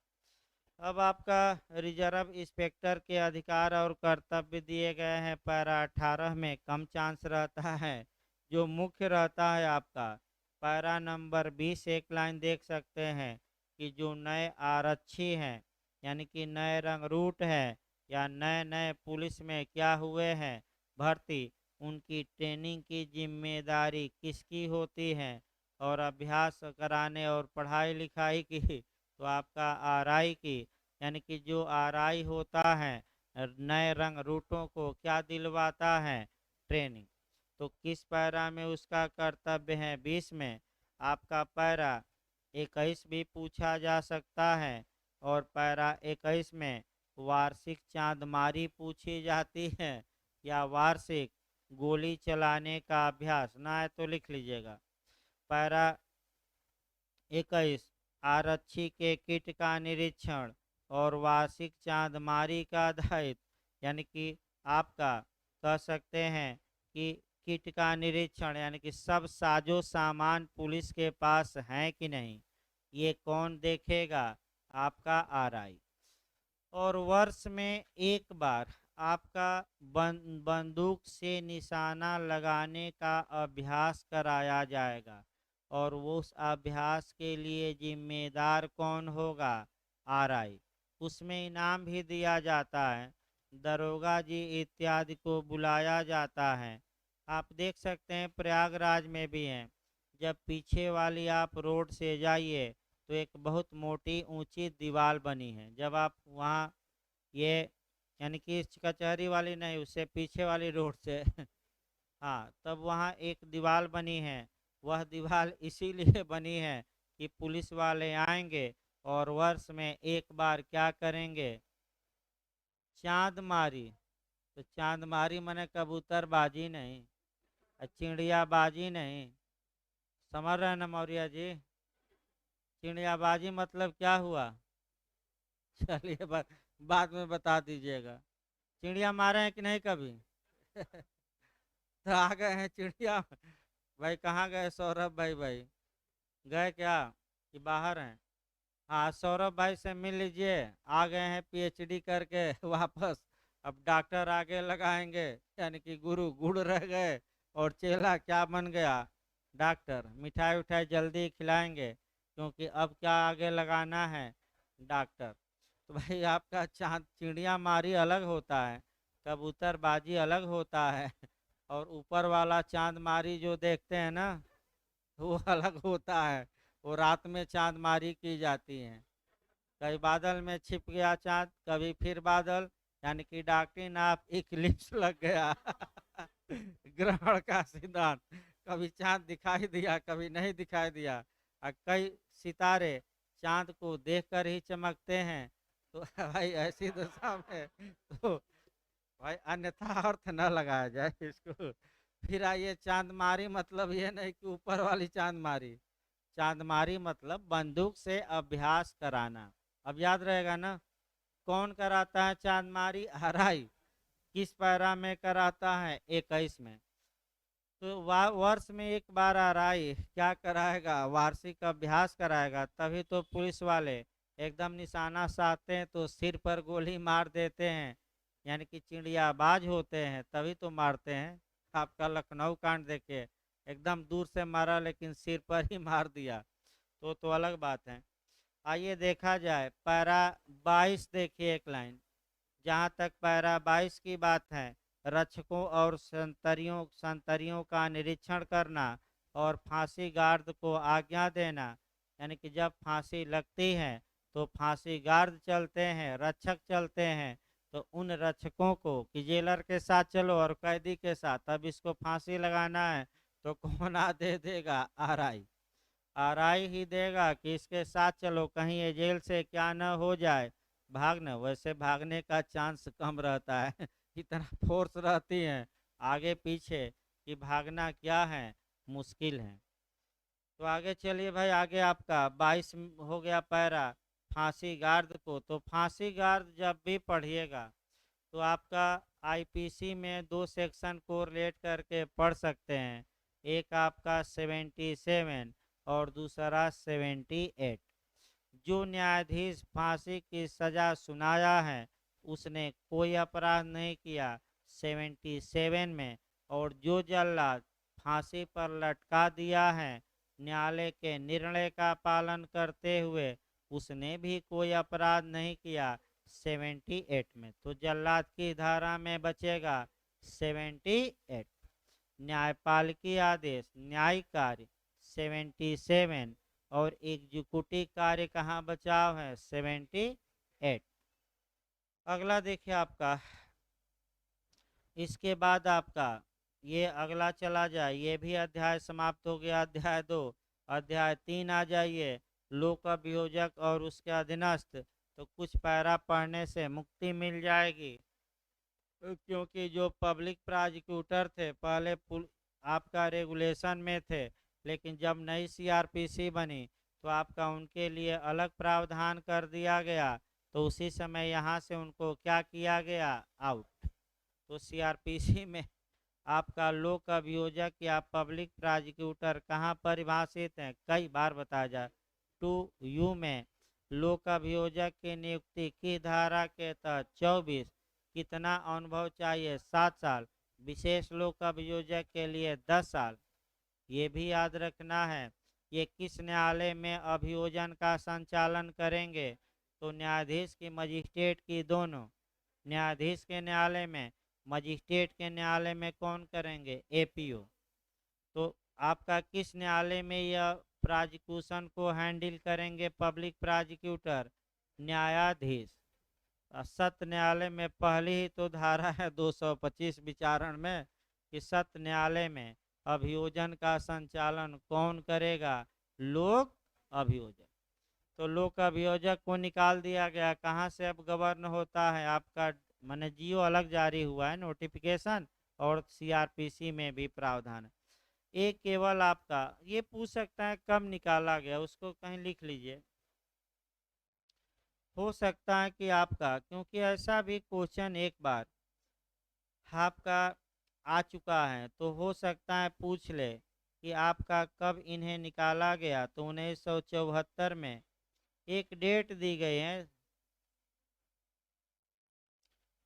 अब आपका रिजर्व इंस्पेक्टर के अधिकार और कर्तव्य दिए गए हैं पैरा 18 में। कम चांस रहता है, जो मुख्य रहता है आपका पैरा नंबर 20। एक लाइन देख सकते हैं कि जो नए आरक्षी हैं, यानी कि नए रंग रूट है या नए नए पुलिस में क्या हुए हैं भर्ती, उनकी ट्रेनिंग की जिम्मेदारी किसकी होती है, और अभ्यास कराने और पढ़ाई लिखाई की तो आपका आरआई की। यानी कि जो आरआई होता है नए रंग रूटों को क्या दिलवाता है, ट्रेनिंग। तो किस पैरा में उसका कर्तव्य है, 20 में। आपका पैरा 21 भी पूछा जा सकता है, और पैरा 21 में वार्षिक चांदमारी पूछी जाती है या वार्षिक गोली चलाने का अभ्यास, ना है तो लिख लीजिएगा। पैरा 21 आरक्षी के किट का निरीक्षण और वार्षिक चांदमारी का दायित्व, यानी कि आपका कह सकते हैं कि किट का निरीक्षण, यानी कि सब साजो सामान पुलिस के पास हैं कि नहीं, ये कौन देखेगा, आपका आरआई। और वर्ष में एक बार आपका बंदूक से निशाना लगाने का अभ्यास कराया जाएगा, और उस अभ्यास के लिए जिम्मेदार कौन होगा, आरआई। उसमें इनाम भी दिया जाता है, दरोगा जी इत्यादि को बुलाया जाता है। आप देख सकते हैं प्रयागराज में भी हैं। जब पीछे वाली आप रोड से जाइए तो एक बहुत मोटी ऊंची दीवार बनी है। जब आप वहाँ ये यानी कि कचहरी वाली नहीं, उससे पीछे वाली रोड से हाँ, तब वहाँ एक दीवार बनी है। वह दीवार इसीलिए बनी है कि पुलिस वाले आएंगे और वर्ष में एक बार क्या करेंगे, चांदमारी। तो चांदमारी माने कबूतरबाजी नहीं, चिड़ियाबाजी नहीं। समझ रहे हैं ना मौर्य जी, चिड़ियाबाजी मतलब क्या हुआ चलिए बाद में बता दीजिएगा। चिड़िया मारे हैं कि नहीं कभी तो आ गए हैं चिड़िया भाई, कहाँ गए सौरभ भाई? भाई गए क्या कि बाहर हैं? हाँ, सौरभ भाई से मिल लीजिए, आ गए हैं पीएचडी करके वापस अब डॉक्टर आगे लगाएंगे, यानी कि गुरु गुड़ रह गए और चेला क्या बन गया, डॉक्टर। मिठाई उठाई जल्दी खिलाएंगे, क्योंकि अब क्या आगे लगाना है, डॉक्टर। तो भाई आपका चांद चिड़िया मारी अलग होता है, कबूतरबाजी अलग होता है, और ऊपर वाला चांद मारी जो देखते हैं ना, वो अलग होता है। वो रात में चांद मारी की जाती है। कभी बादल में छिप गया चांद, कभी फिर बादल, यानी कि डॉक्टरी नाप इक्लिप्स लग गया। ग्रहण का सिद्धांत, कभी चांद दिखाई दिया कभी नहीं दिखाई दिया। और कई सितारे चांद को देखकर ही चमकते हैं। तो भाई ऐसी दशा में तो भाई अन्यथा अर्थ न लगाया जाए इसको। फिर आइए चांदमारी, मतलब ये नहीं कि ऊपर वाली चांदमारी। चांदमारी मतलब बंदूक से अभ्यास कराना। अब याद रहेगा ना, कौन कराता है चांदमारी, हराई। किस पैरा में कराता है, 21 में। तो वर्ष में एक बार हराई क्या कराएगा, वार्षिक अभ्यास कराएगा। तभी तो पुलिस वाले एकदम निशाना साधते हैं तो सिर पर गोली मार देते हैं, यानी कि चिड़ियाबाज होते हैं तभी तो मारते हैं। आपका लखनऊ कांड देखिए, एकदम दूर से मारा लेकिन सिर पर ही मार दिया। तो अलग बात है। आइए देखा जाए पैरा 22, देखिए एक लाइन। जहाँ तक पैरा 22 की बात है, रक्षकों और संतरियों का निरीक्षण करना और फांसी गार्ड को आज्ञा देना, यानी कि जब फांसी लगती है तो फांसी गार्ड चलते हैं, रक्षक चलते हैं। तो उन रक्षकों को कि जेलर के साथ चलो और कैदी के साथ, अब इसको फांसी लगाना है तो कौन आदेश देगा, आरआई। आरआई ही देगा कि इसके साथ चलो, कहीं ये जेल से क्या न हो जाए, भागना। वैसे भागने का चांस कम रहता है। इतना फोर्स रहती है आगे पीछे कि भागना क्या है, मुश्किल है। तो आगे चलिए भाई, आगे आपका 22 हो गया पैरा फांसी गार्ड को। तो फांसी गार्ड जब भी पढ़िएगा तो आपका आईपीसी में दो सेक्शन को रिलेट करके पढ़ सकते हैं। एक आपका 77 और दूसरा 78। जो न्यायाधीश फांसी की सजा सुनाया है उसने कोई अपराध नहीं किया, 77 में। और जो जल्लाद फांसी पर लटका दिया है न्यायालय के निर्णय का पालन करते हुए, उसने भी कोई अपराध नहीं किया, 78 में। तो जल्लाद की धारा में बचेगा 78। न्यायपालिकी आदेश, न्यायिक कार्य, 77। और एग्जीक्यूटिव कार्य कहाँ बचाव है, 78। अगला देखिए आपका, इसके बाद आपका ये अगला चला जाए, ये भी अध्याय समाप्त हो गया, अध्याय 2। अध्याय 3 आ जाइए, लोक अभियोजक और उसके अधीनस्थ। तो कुछ पैरा पढ़ने से मुक्ति मिल जाएगी, क्योंकि जो पब्लिक प्रोसिक्यूटर थे पहले आपका रेगुलेशन में थे, लेकिन जब नई सीआरपीसी बनी तो आपका उनके लिए अलग प्रावधान कर दिया गया। तो उसी समय यहाँ से उनको क्या किया गया, आउट। तो सीआरपीसी में आपका लोक अभियोजक या पब्लिक प्रोसिक्यूटर कहाँ परिभाषित हैं, कई बार बताया जाए। 2U में लोक अभियोजक की नियुक्ति की धारा के तहत 24। कितना अनुभव चाहिए, 7 साल। विशेष लोक अभियोजक के लिए 10 साल। ये भी याद रखना है, ये किस न्यायालय में अभियोजन का संचालन करेंगे, तो न्यायाधीश की, मजिस्ट्रेट की, दोनों। न्यायाधीश के न्यायालय में, मजिस्ट्रेट के न्यायालय में कौन करेंगे, एपीओ। तो आपका किस न्यायालय में यह प्रोसिक्यूशन को हैंडल करेंगे, पब्लिक प्रोसिक्यूटर, न्यायाधीश। सत्र न्यायालय में पहली ही तो धारा है 225 विचारण में कि सत्र न्यायालय में अभियोजन का संचालन कौन करेगा, लोक अभियोजक। तो लोक अभियोजक को निकाल दिया गया, कहाँ से अब गवर्न होता है आपका, माने जियो अलग जारी हुआ है नोटिफिकेशन, और सीआरपीसी में भी प्रावधान है। एक केवल आपका ये पूछ सकता है कब निकाला गया, उसको कहीं लिख लीजिए। हो सकता है कि आपका, क्योंकि ऐसा भी क्वेश्चन एक बार आपका आ चुका है, तो हो सकता है पूछ ले कि आपका कब इन्हें निकाला गया। तो 1974 में एक डेट दी गई है,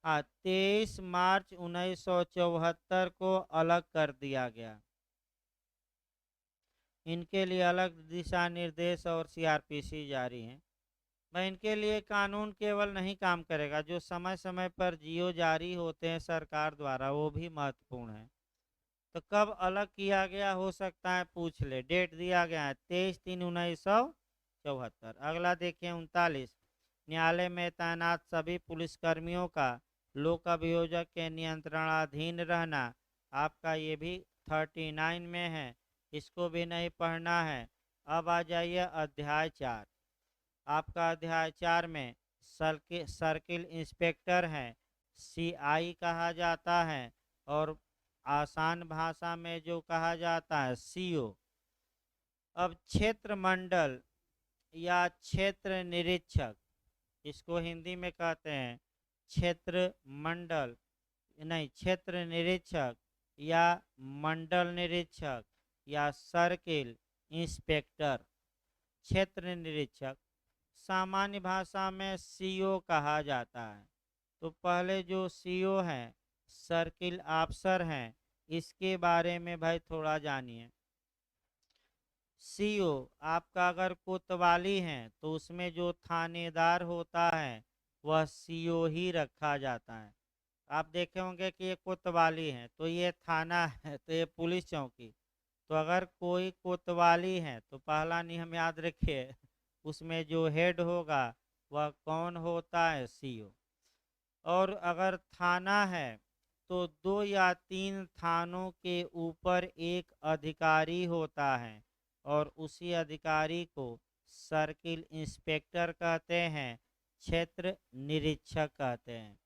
हाँ, 23 मार्च 1974 को अलग कर दिया गया। इनके लिए अलग दिशा निर्देश और सीआरपीसी जारी हैं। भाई इनके लिए कानून केवल नहीं काम करेगा, जो समय समय पर जियो जारी होते हैं सरकार द्वारा वो भी महत्वपूर्ण है। तो कब अलग किया गया हो सकता है पूछ ले, डेट दिया गया है 23/3/1974। अगला देखिए 39, न्यायालय में तैनात सभी पुलिसकर्मियों का लोक अभियोजक के नियंत्रणाधीन रहना। आपका ये भी 39 में है, इसको भी नहीं पढ़ना है। अब आ जाइए अध्याय 4। आपका अध्याय 4 में सर्किल इंस्पेक्टर हैं, सीआई कहा जाता है, और आसान भाषा में जो कहा जाता है सीओ। अब क्षेत्र मंडल या क्षेत्र निरीक्षक, इसको हिंदी में कहते हैं क्षेत्र मंडल, नहीं क्षेत्र निरीक्षक या मंडल निरीक्षक या सर्किल इंस्पेक्टर। क्षेत्र निरीक्षक सामान्य भाषा में सीओ कहा जाता है। तो पहले जो सीओ हैं सर्किल अफसर हैं, इसके बारे में भाई थोड़ा जानिए। सीओ आपका अगर कोतवाली है तो उसमें जो थानेदार होता है वह सीओ ही रखा जाता है। आप देखे होंगे कि ये कोतवाली है तो ये थाना है, तो ये पुलिस चौकी। तो अगर कोई कोतवाली है तो पहला नियम याद रखिए, उसमें जो हेड होगा वह कौन होता है, सीओ। और अगर थाना है तो 2 या 3 थानों के ऊपर एक अधिकारी होता है, और उसी अधिकारी को सर्किल इंस्पेक्टर कहते हैं, क्षेत्र निरीक्षक कहते हैं।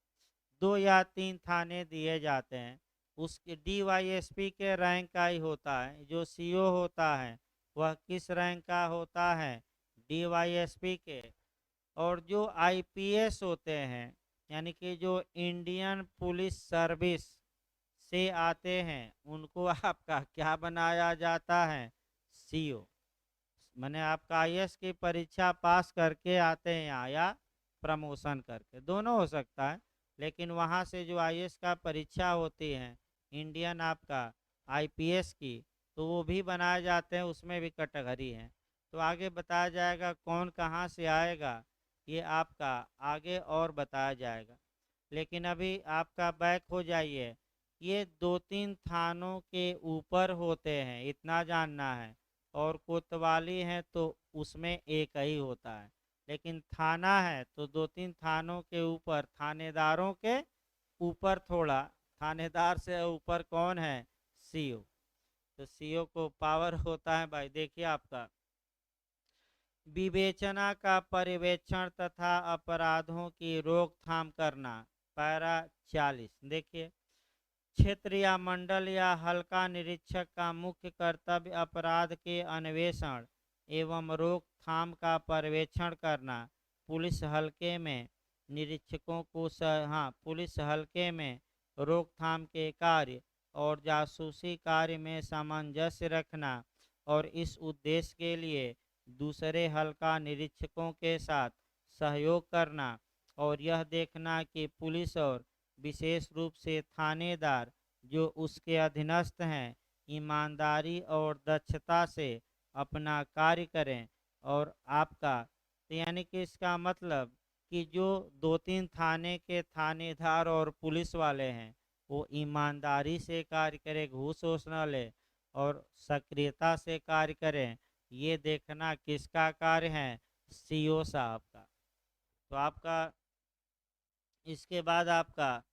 2 या 3 थाने दिए जाते हैं। उसके डीवाईएसपी के रैंक का ही होता है। जो सीओ होता है वह किस रैंक का होता है, डीवाईएसपी के। और जो आईपीएस होते हैं, यानी कि जो इंडियन पुलिस सर्विस से आते हैं, उनको आपका क्या बनाया जाता है, सीओ। मैंने आपका आईएएस की परीक्षा पास करके आते हैं यहाँ, या प्रमोशन करके, दोनों हो सकता है। लेकिन वहाँ से जो आईएएस का परीक्षा होती है इंडियन आपका आईपीएस की, तो वो भी बनाए जाते हैं, उसमें भी कैटेगरी है। तो आगे बताया जाएगा कौन कहाँ से आएगा, ये आपका आगे और बताया जाएगा। लेकिन अभी आपका बैक हो जाइए। ये 2 3 थानों के ऊपर होते हैं, इतना जानना है। और कोतवाली है तो उसमें एक ही होता है। लेकिन थाना है तो 2 3 थानों के ऊपर, थानेदारों के ऊपर थोड़ा, थानेदार से ऊपर कौन है, सीओ। तो सीओ को पावर होता है भाई। देखिए आपका विवेचना का पर्यवेक्षण तथा अपराधों की रोकथाम करना, पैरा 40। देखिए क्षेत्र या मंडल या हल्का निरीक्षक का मुख्य कर्तव्य अपराध के अन्वेषण एवं रोकथाम का पर्यवेक्षण करना। पुलिस हल्के में निरीक्षकों को हाँ, पुलिस हल्के में रोकथाम के कार्य और जासूसी कार्य में सामंजस्य रखना, और इस उद्देश्य के लिए दूसरे हल्का निरीक्षकों के साथ सहयोग करना, और यह देखना कि पुलिस और विशेष रूप से थानेदार जो उसके अधीनस्थ हैं ईमानदारी और दक्षता से अपना कार्य करें। और आपका तो यानी कि इसका मतलब कि जो 2 3 थाने के थानेदार और पुलिस वाले हैं वो ईमानदारी से कार्य करें, घूस वूस न ले, और सक्रियता से कार्य करें। ये देखना किसका कार्य है, सीओ साहब का। तो आपका इसके बाद आपका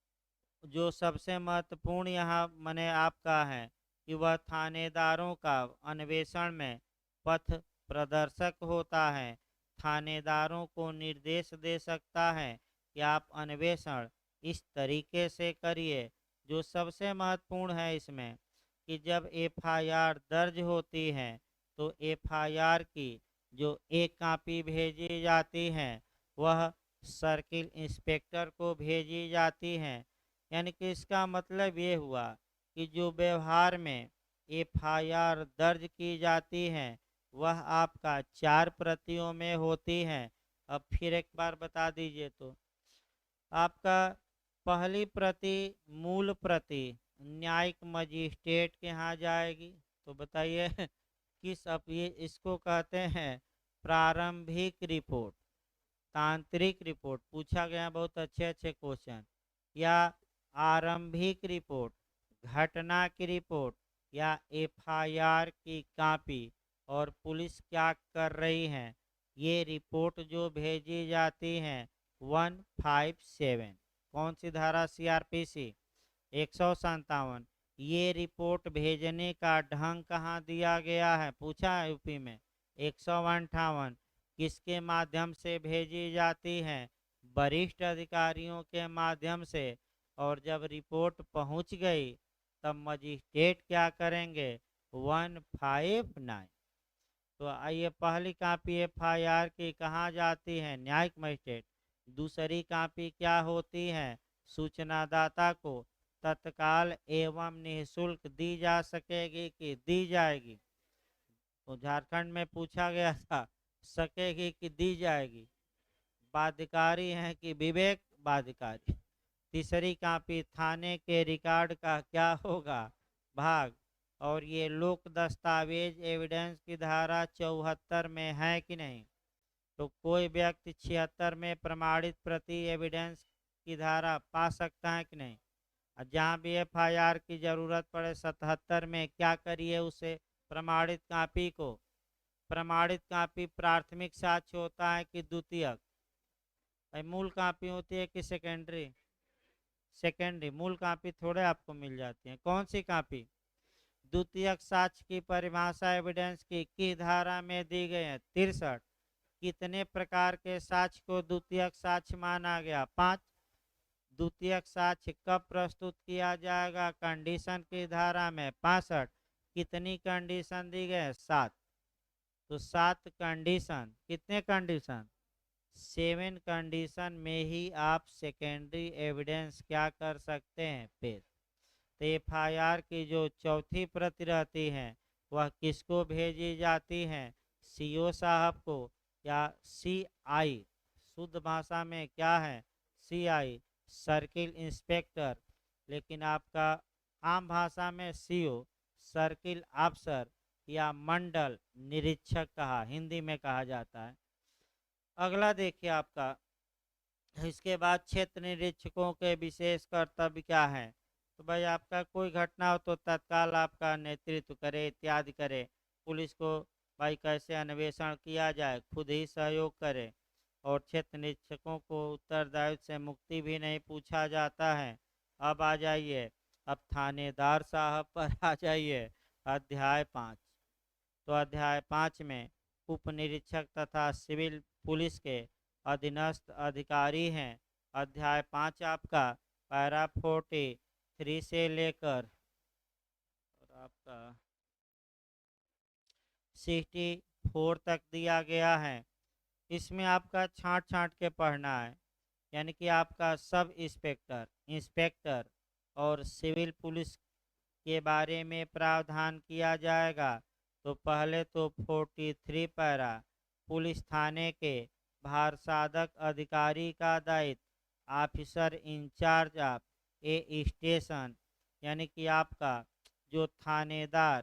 जो सबसे महत्वपूर्ण यहाँ मैंने आपका है कि वह थानेदारों का अन्वेषण में पथ प्रदर्शक होता है। थानेदारों को निर्देश दे सकता है कि आप अन्वेषण इस तरीके से करिए। जो सबसे महत्वपूर्ण है इसमें कि जब एफआईआर दर्ज होती है तो एफआईआर की जो एक कॉपी भेजी जाती है वह सर्किल इंस्पेक्टर को भेजी जाती है। यानी कि इसका मतलब ये हुआ कि जो व्यवहार में एफआईआर दर्ज की जाती है वह आपका 4 प्रतियों में होती है। अब फिर एक बार बता दीजिए तो आपका पहली प्रति मूल प्रति न्यायिक मजिस्ट्रेट के यहाँ जाएगी। तो बताइए किस अब ये इसको कहते हैं प्रारंभिक रिपोर्ट, तांत्रिक रिपोर्ट पूछा गया, बहुत अच्छे अच्छे क्वेश्चन। या आरंभिक रिपोर्ट, घटना की रिपोर्ट, या एफआईआर की कॉपी और पुलिस क्या कर रही है, ये रिपोर्ट जो भेजी जाती है 157 कौन सी धारा सीआरपीसी 157। ये रिपोर्ट भेजने का ढंग कहाँ दिया गया है पूछा है यूपी में 158। किसके माध्यम से भेजी जाती है, वरिष्ठ अधिकारियों के माध्यम से। और जब रिपोर्ट पहुंच गई तब मजिस्ट्रेट क्या करेंगे 159। तो आइए पहली कॉपी एफआईआर की कहाँ जाती है, न्यायिक मजिस्ट्रेट। दूसरी कॉपी क्या होती है, सूचनादाता को तत्काल एवं निःशुल्क दी जा सकेगी कि दी जाएगी। तो झारखंड में पूछा गया था सकेगी कि दी जाएगी, बाध्यकारी है कि विवेक बाध्यकारी। तीसरी कॉपी थाने के रिकॉर्ड का क्या होगा, भाग। और ये लोक दस्तावेज एविडेंस की धारा 74 में है कि नहीं। तो कोई व्यक्ति 76 में प्रमाणित प्रति एविडेंस की धारा पा सकता है कि नहीं। और जहाँ भी एफआईआर की जरूरत पड़े 77 में क्या करिए उसे प्रमाणित कॉपी को। प्रमाणित कॉपी प्राथमिक साक्ष्य होता है कि द्वितीयक, मूल कॉपी होती है कि सेकेंडरी। सेकेंडरी, मूल कॉपी थोड़े आपको मिल जाती है। कौन सी कॉपी, द्वितीयक साक्ष्य की परिभाषा एविडेंस की धारा में दी गई है 63। कितने प्रकार के साक्ष्य को द्वितीयक साक्ष्य माना गया, 5। द्वितीयक साक्ष्य कब प्रस्तुत किया जाएगा, कंडीशन की धारा में 65। कितनी कंडीशन दी गई, 7। तो 7 कंडीशन, कितने कंडीशन, 7 कंडीशन में ही आप सेकेंडरी एविडेंस क्या कर सकते हैं, पेश। तो एफआईआर की जो चौथी प्रति रहती है वह किसको भेजी जाती है, सीओ साहब को या सीआई, शुद्ध भाषा में क्या है सीआई, सर्किल इंस्पेक्टर। लेकिन आपका आम भाषा में सीओ, सर्किल अफसर या मंडल निरीक्षक कहा हिंदी में कहा जाता है। अगला देखिए आपका, इसके बाद क्षेत्र निरीक्षकों के विशेष कर्तव्य क्या है। तो भाई आपका कोई घटना हो तो तत्काल आपका नेतृत्व करे, इत्यादि करे। पुलिस को भाई कैसे अन्वेषण किया जाए खुद ही सहयोग करे। और क्षेत्र निरीक्षकों को उत्तरदायित्व से मुक्ति भी नहीं पूछा जाता है। अब आ जाइए, अब थानेदार साहब पर आ जाइए, अध्याय 5। तो अध्याय 5 में उप निरीक्षक तथा सिविल पुलिस के अधीनस्थ अधिकारी हैं। अध्याय 5 आपका पैरा 43 से लेकर और आपका 64 तक दिया गया है। इसमें आपका छांट छांट के पढ़ना है, यानी कि आपका सब इंस्पेक्टर, इंस्पेक्टर और सिविल पुलिस के बारे में प्रावधान किया जाएगा। तो पहले तो 43 पैरा, पुलिस थाने के भारसाधक अधिकारी का दायित्व, officer in charge of a station, यानी कि आपका जो थानेदार,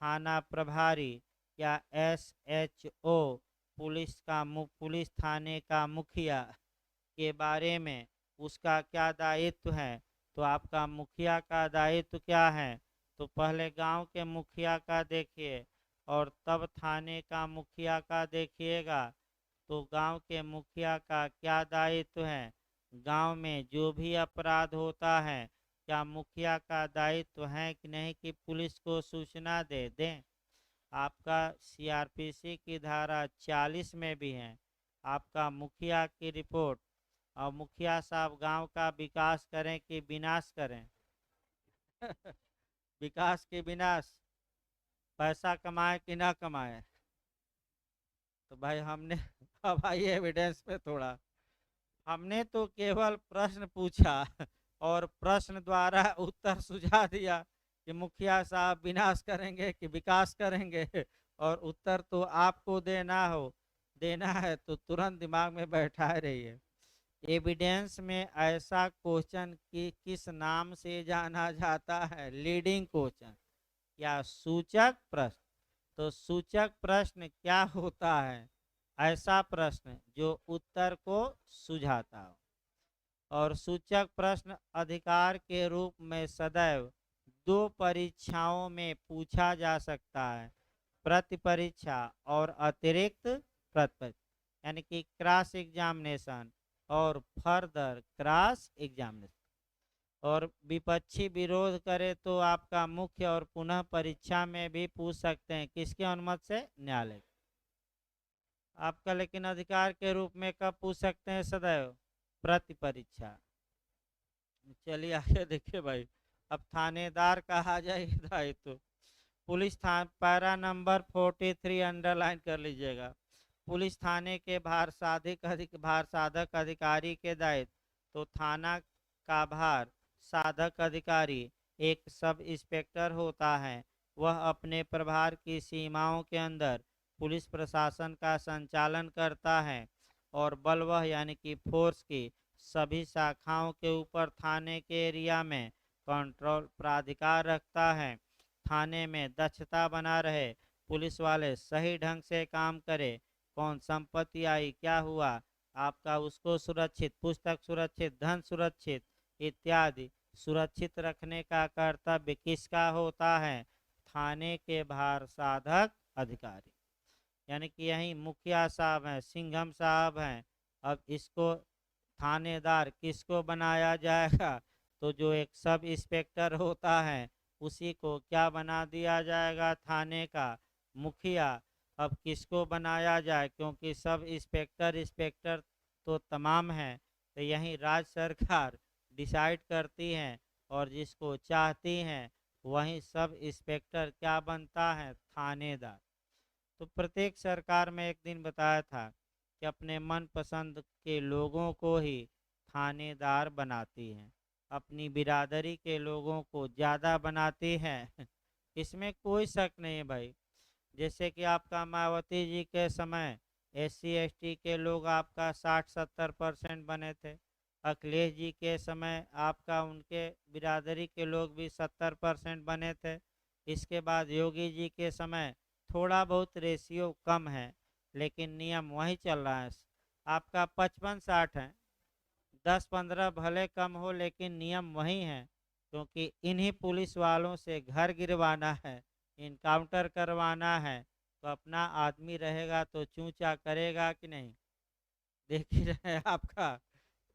थाना प्रभारी या एसएचओ, पुलिस थाने का मुखिया के बारे में उसका क्या दायित्व है। तो आपका मुखिया का दायित्व क्या है, तो पहले गांव के मुखिया का देखिए और तब थाने का मुखिया का देखिएगा। तो गांव के मुखिया का क्या दायित्व है, गांव में जो भी अपराध होता है क्या मुखिया का दायित्व है कि नहीं कि पुलिस को सूचना दे दें। आपका सीआरपीसी की धारा 40 में भी है आपका मुखिया की रिपोर्ट। और मुखिया साहब गांव का विकास करें कि विनाश करें विकास की विनाश, पैसा कमाए कि ना कमाए। तो भाई हमने अब आइए एविडेंस पे थोड़ा, हमने तो केवल प्रश्न पूछा और प्रश्न द्वारा उत्तर सुझा दिया कि मुखिया साहब विनाश करेंगे कि विकास करेंगे। और उत्तर तो आपको देना है तो तुरंत दिमाग में बैठा रहिए। एविडेंस में ऐसा क्वेश्चन कि किस नाम से जाना जाता है? लीडिंग क्वेश्चन या सूचक प्रश्न। तो सूचक प्रश्न क्या होता है? ऐसा प्रश्न जो उत्तर को सुझाता हो। और सूचक प्रश्न अधिकार के रूप में सदैव दो परीक्षाओं में पूछा जा सकता है, प्रति परीक्षा और अतिरिक्त प्रति, यानी कि क्रॉस एग्जामिनेशन और फर्दर क्रॉस एग्जामिनेशन। और विपक्षी विरोध करे तो आपका मुख्य और पुनः परीक्षा में भी पूछ सकते हैं, किसके अनुमति से? न्यायालय। आपका लेकिन अधिकार के रूप में कब पूछ सकते हैं? सदैव प्रति परीक्षा। चलिए आगे देखिए भाई। अब थानेदार कहा जाए दायित्व। पुलिस थाना पैरा नंबर 43 अंडरलाइन कर लीजिएगा। पुलिस थाने के भार साधक अधिकारी के दायित्व। तो थाना का भार साधक अधिकारी एक सब इंस्पेक्टर होता है। वह अपने प्रभार की सीमाओं के अंदर पुलिस प्रशासन का संचालन करता है और बलवह यानी कि फोर्स की सभी शाखाओं के ऊपर थाने के एरिया में कंट्रोल प्राधिकार रखता है। थाने में दक्षता बना रहे, पुलिस वाले सही ढंग से काम करे, कौन संपत्ति आई, क्या हुआ आपका, उसको सुरक्षित, पुस्तक सुरक्षित, धन सुरक्षित इत्यादि सुरक्षित रखने का कर्तव्य किसका होता है? थाने के भार साधक अधिकारी, यानी कि यही मुखिया साहब हैं, सिंघम साहब हैं। अब इसको थानेदार किसको बनाया जाएगा? तो जो एक सब इंस्पेक्टर होता है उसी को क्या बना दिया जाएगा? थाने का मुखिया। अब किसको बनाया जाए? क्योंकि सब इंस्पेक्टर तो तमाम हैं, तो यही राज्य सरकार डिसाइड करती हैं और जिसको चाहती हैं वही सब इंस्पेक्टर क्या बनता है? थानेदार। तो प्रत्येक सरकार में एक दिन बताया था कि अपने मनपसंद के लोगों को ही थानेदार बनाती हैं, अपनी बिरादरी के लोगों को ज़्यादा बनाती हैं। इसमें कोई शक नहीं है भाई। जैसे कि आपका मायावती जी के समय SC ST के लोग आपका 60-70% बने थे। अखिलेश जी के समय आपका उनके बिरादरी के लोग भी 70% बने थे। इसके बाद योगी जी के समय थोड़ा बहुत रेशियो कम है, लेकिन नियम वही चल रहा है। आपका 55-60 है, 10-15 भले कम हो लेकिन नियम वही है, क्योंकि इन्हीं पुलिस वालों से घर गिरवाना है, इनकाउंटर करवाना है, तो अपना आदमी रहेगा तो चूचा करेगा कि नहीं? देख ही रहे आपका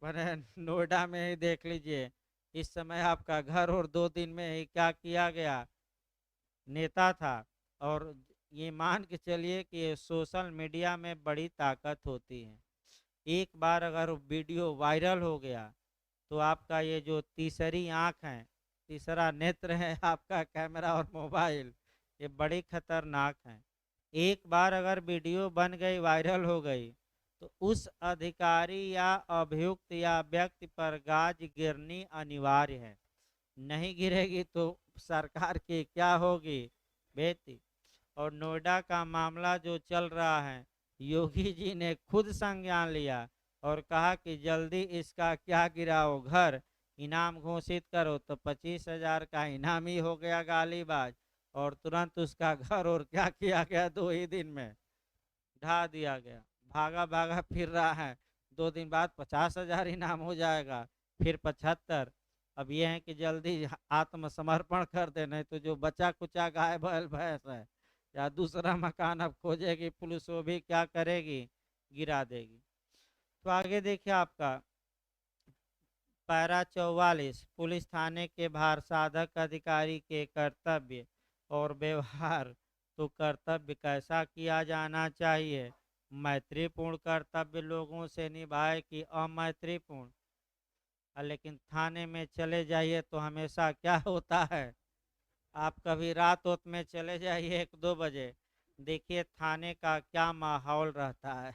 मैंने नोएडा में ही देख लीजिए, इस समय आपका घर और 2 दिन में ही क्या किया गया। नेता था। और ये मान के चलिए कि ये सोशल मीडिया में बड़ी ताकत होती है। एक बार अगर वीडियो वायरल हो गया तो आपका ये जो तीसरी आंख है, तीसरा नेत्र है आपका, कैमरा और मोबाइल, ये बड़ी खतरनाक है। एक बार अगर वीडियो बन गई, वायरल हो गई, तो उस अधिकारी या अभियुक्त या व्यक्ति पर गाज गिरनी अनिवार्य है। नहीं गिरेगी तो सरकार की क्या होगी? बेटी। और नोएडा का मामला जो चल रहा है, योगी जी ने खुद संज्ञान लिया और कहा कि जल्दी इसका क्या गिराओ, घर इनाम घोषित करो। तो 25,000 का इनाम ही हो गया गालीबाज, और तुरंत उसका घर और क्या किया गया? 2 ही दिन में ढा दिया गया। भागा भागा फिर रहा है, 2 दिन बाद 50,000 इनाम हो जाएगा, फिर 75। अब ये है कि जल्दी आत्मसमर्पण कर दे, नहीं तो जो बचा कुचा गाय बैल भैंस है या दूसरा मकान अब खोजेगी पुलिस, वो भी क्या करेगी? गिरा देगी। तो आगे देखिए आपका पैरा 44 पुलिस थाने के भार साधक अधिकारी के कर्तव्य और व्यवहार। तो कर्तव्य कैसा किया जाना चाहिए? मैत्रीपूर्ण कर्तव्य लोगों से निभाए कि अमैत्रीपूर्ण? लेकिन थाने में चले जाइए तो हमेशा क्या होता है? आप कभी रात वत में चले जाइए 1-2 बजे, देखिए थाने का क्या माहौल रहता है।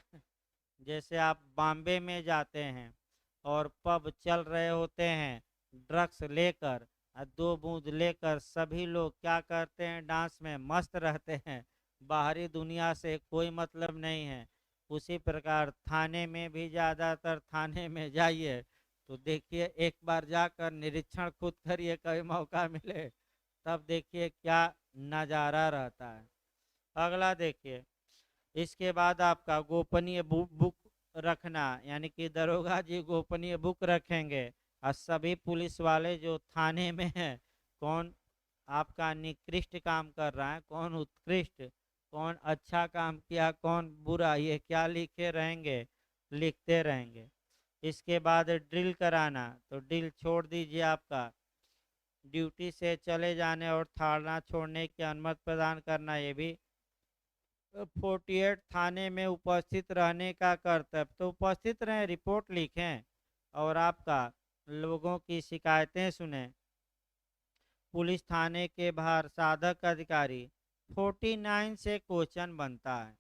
जैसे आप बॉम्बे में जाते हैं और पब चल रहे होते हैं, ड्रग्स लेकर 2 बूंद लेकर सभी लोग क्या करते हैं? डांस में मस्त रहते हैं, बाहरी दुनिया से कोई मतलब नहीं है। उसी प्रकार थाने में भी ज़्यादातर थाने में जाइए तो देखिए, एक बार जाकर निरीक्षण खुद करिए, कभी मौका मिले तब देखिए क्या नज़ारा रहता है। अगला देखिए, इसके बाद आपका गोपनीय बुक रखना, यानी कि दरोगा जी गोपनीय बुक रखेंगे और सभी पुलिस वाले जो थाने में हैं, कौन आपका निकृष्ट काम कर रहा है, कौन उत्कृष्ट, कौन अच्छा काम किया, कौन बुरा, ये क्या लिखे रहेंगे, लिखते रहेंगे। इसके बाद ड्रिल कराना, तो ड्रिल छोड़ दीजिए, आपका ड्यूटी से चले जाने और थाना छोड़ने की अनुमति प्रदान करना, ये भी 48 थाने में उपस्थित रहने का कर्तव्य। तो उपस्थित रहें, रिपोर्ट लिखें और आपका लोगों की शिकायतें सुने। पुलिस थाने के बाहर साधक अधिकारी 49 से क्वेश्चन बनता है,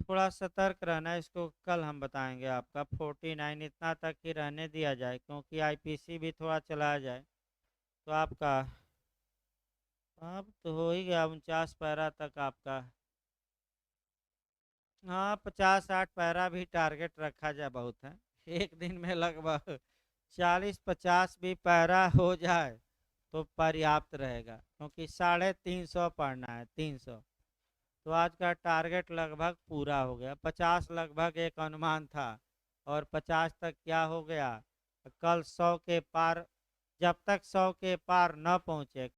थोड़ा सतर्क रहना, इसको कल हम बताएंगे। आपका 49 इतना तक ही रहने दिया जाए, क्योंकि आईपीसी भी थोड़ा चलाया जाए। तो आपका अब तो हो ही गया 49 पैरा तक आपका। हाँ, 50-60 पैरा भी टारगेट रखा जाए बहुत है। एक दिन में लगभग 40-50 भी पैरा हो जाए तो पर्याप्त रहेगा, क्योंकि 350 पढ़ना है, 300। तो आज का टारगेट लगभग पूरा हो गया। 50 लगभग एक अनुमान था और 50 तक क्या हो गया, कल 100 के पार, जब तक 100 के पार न पहुँचे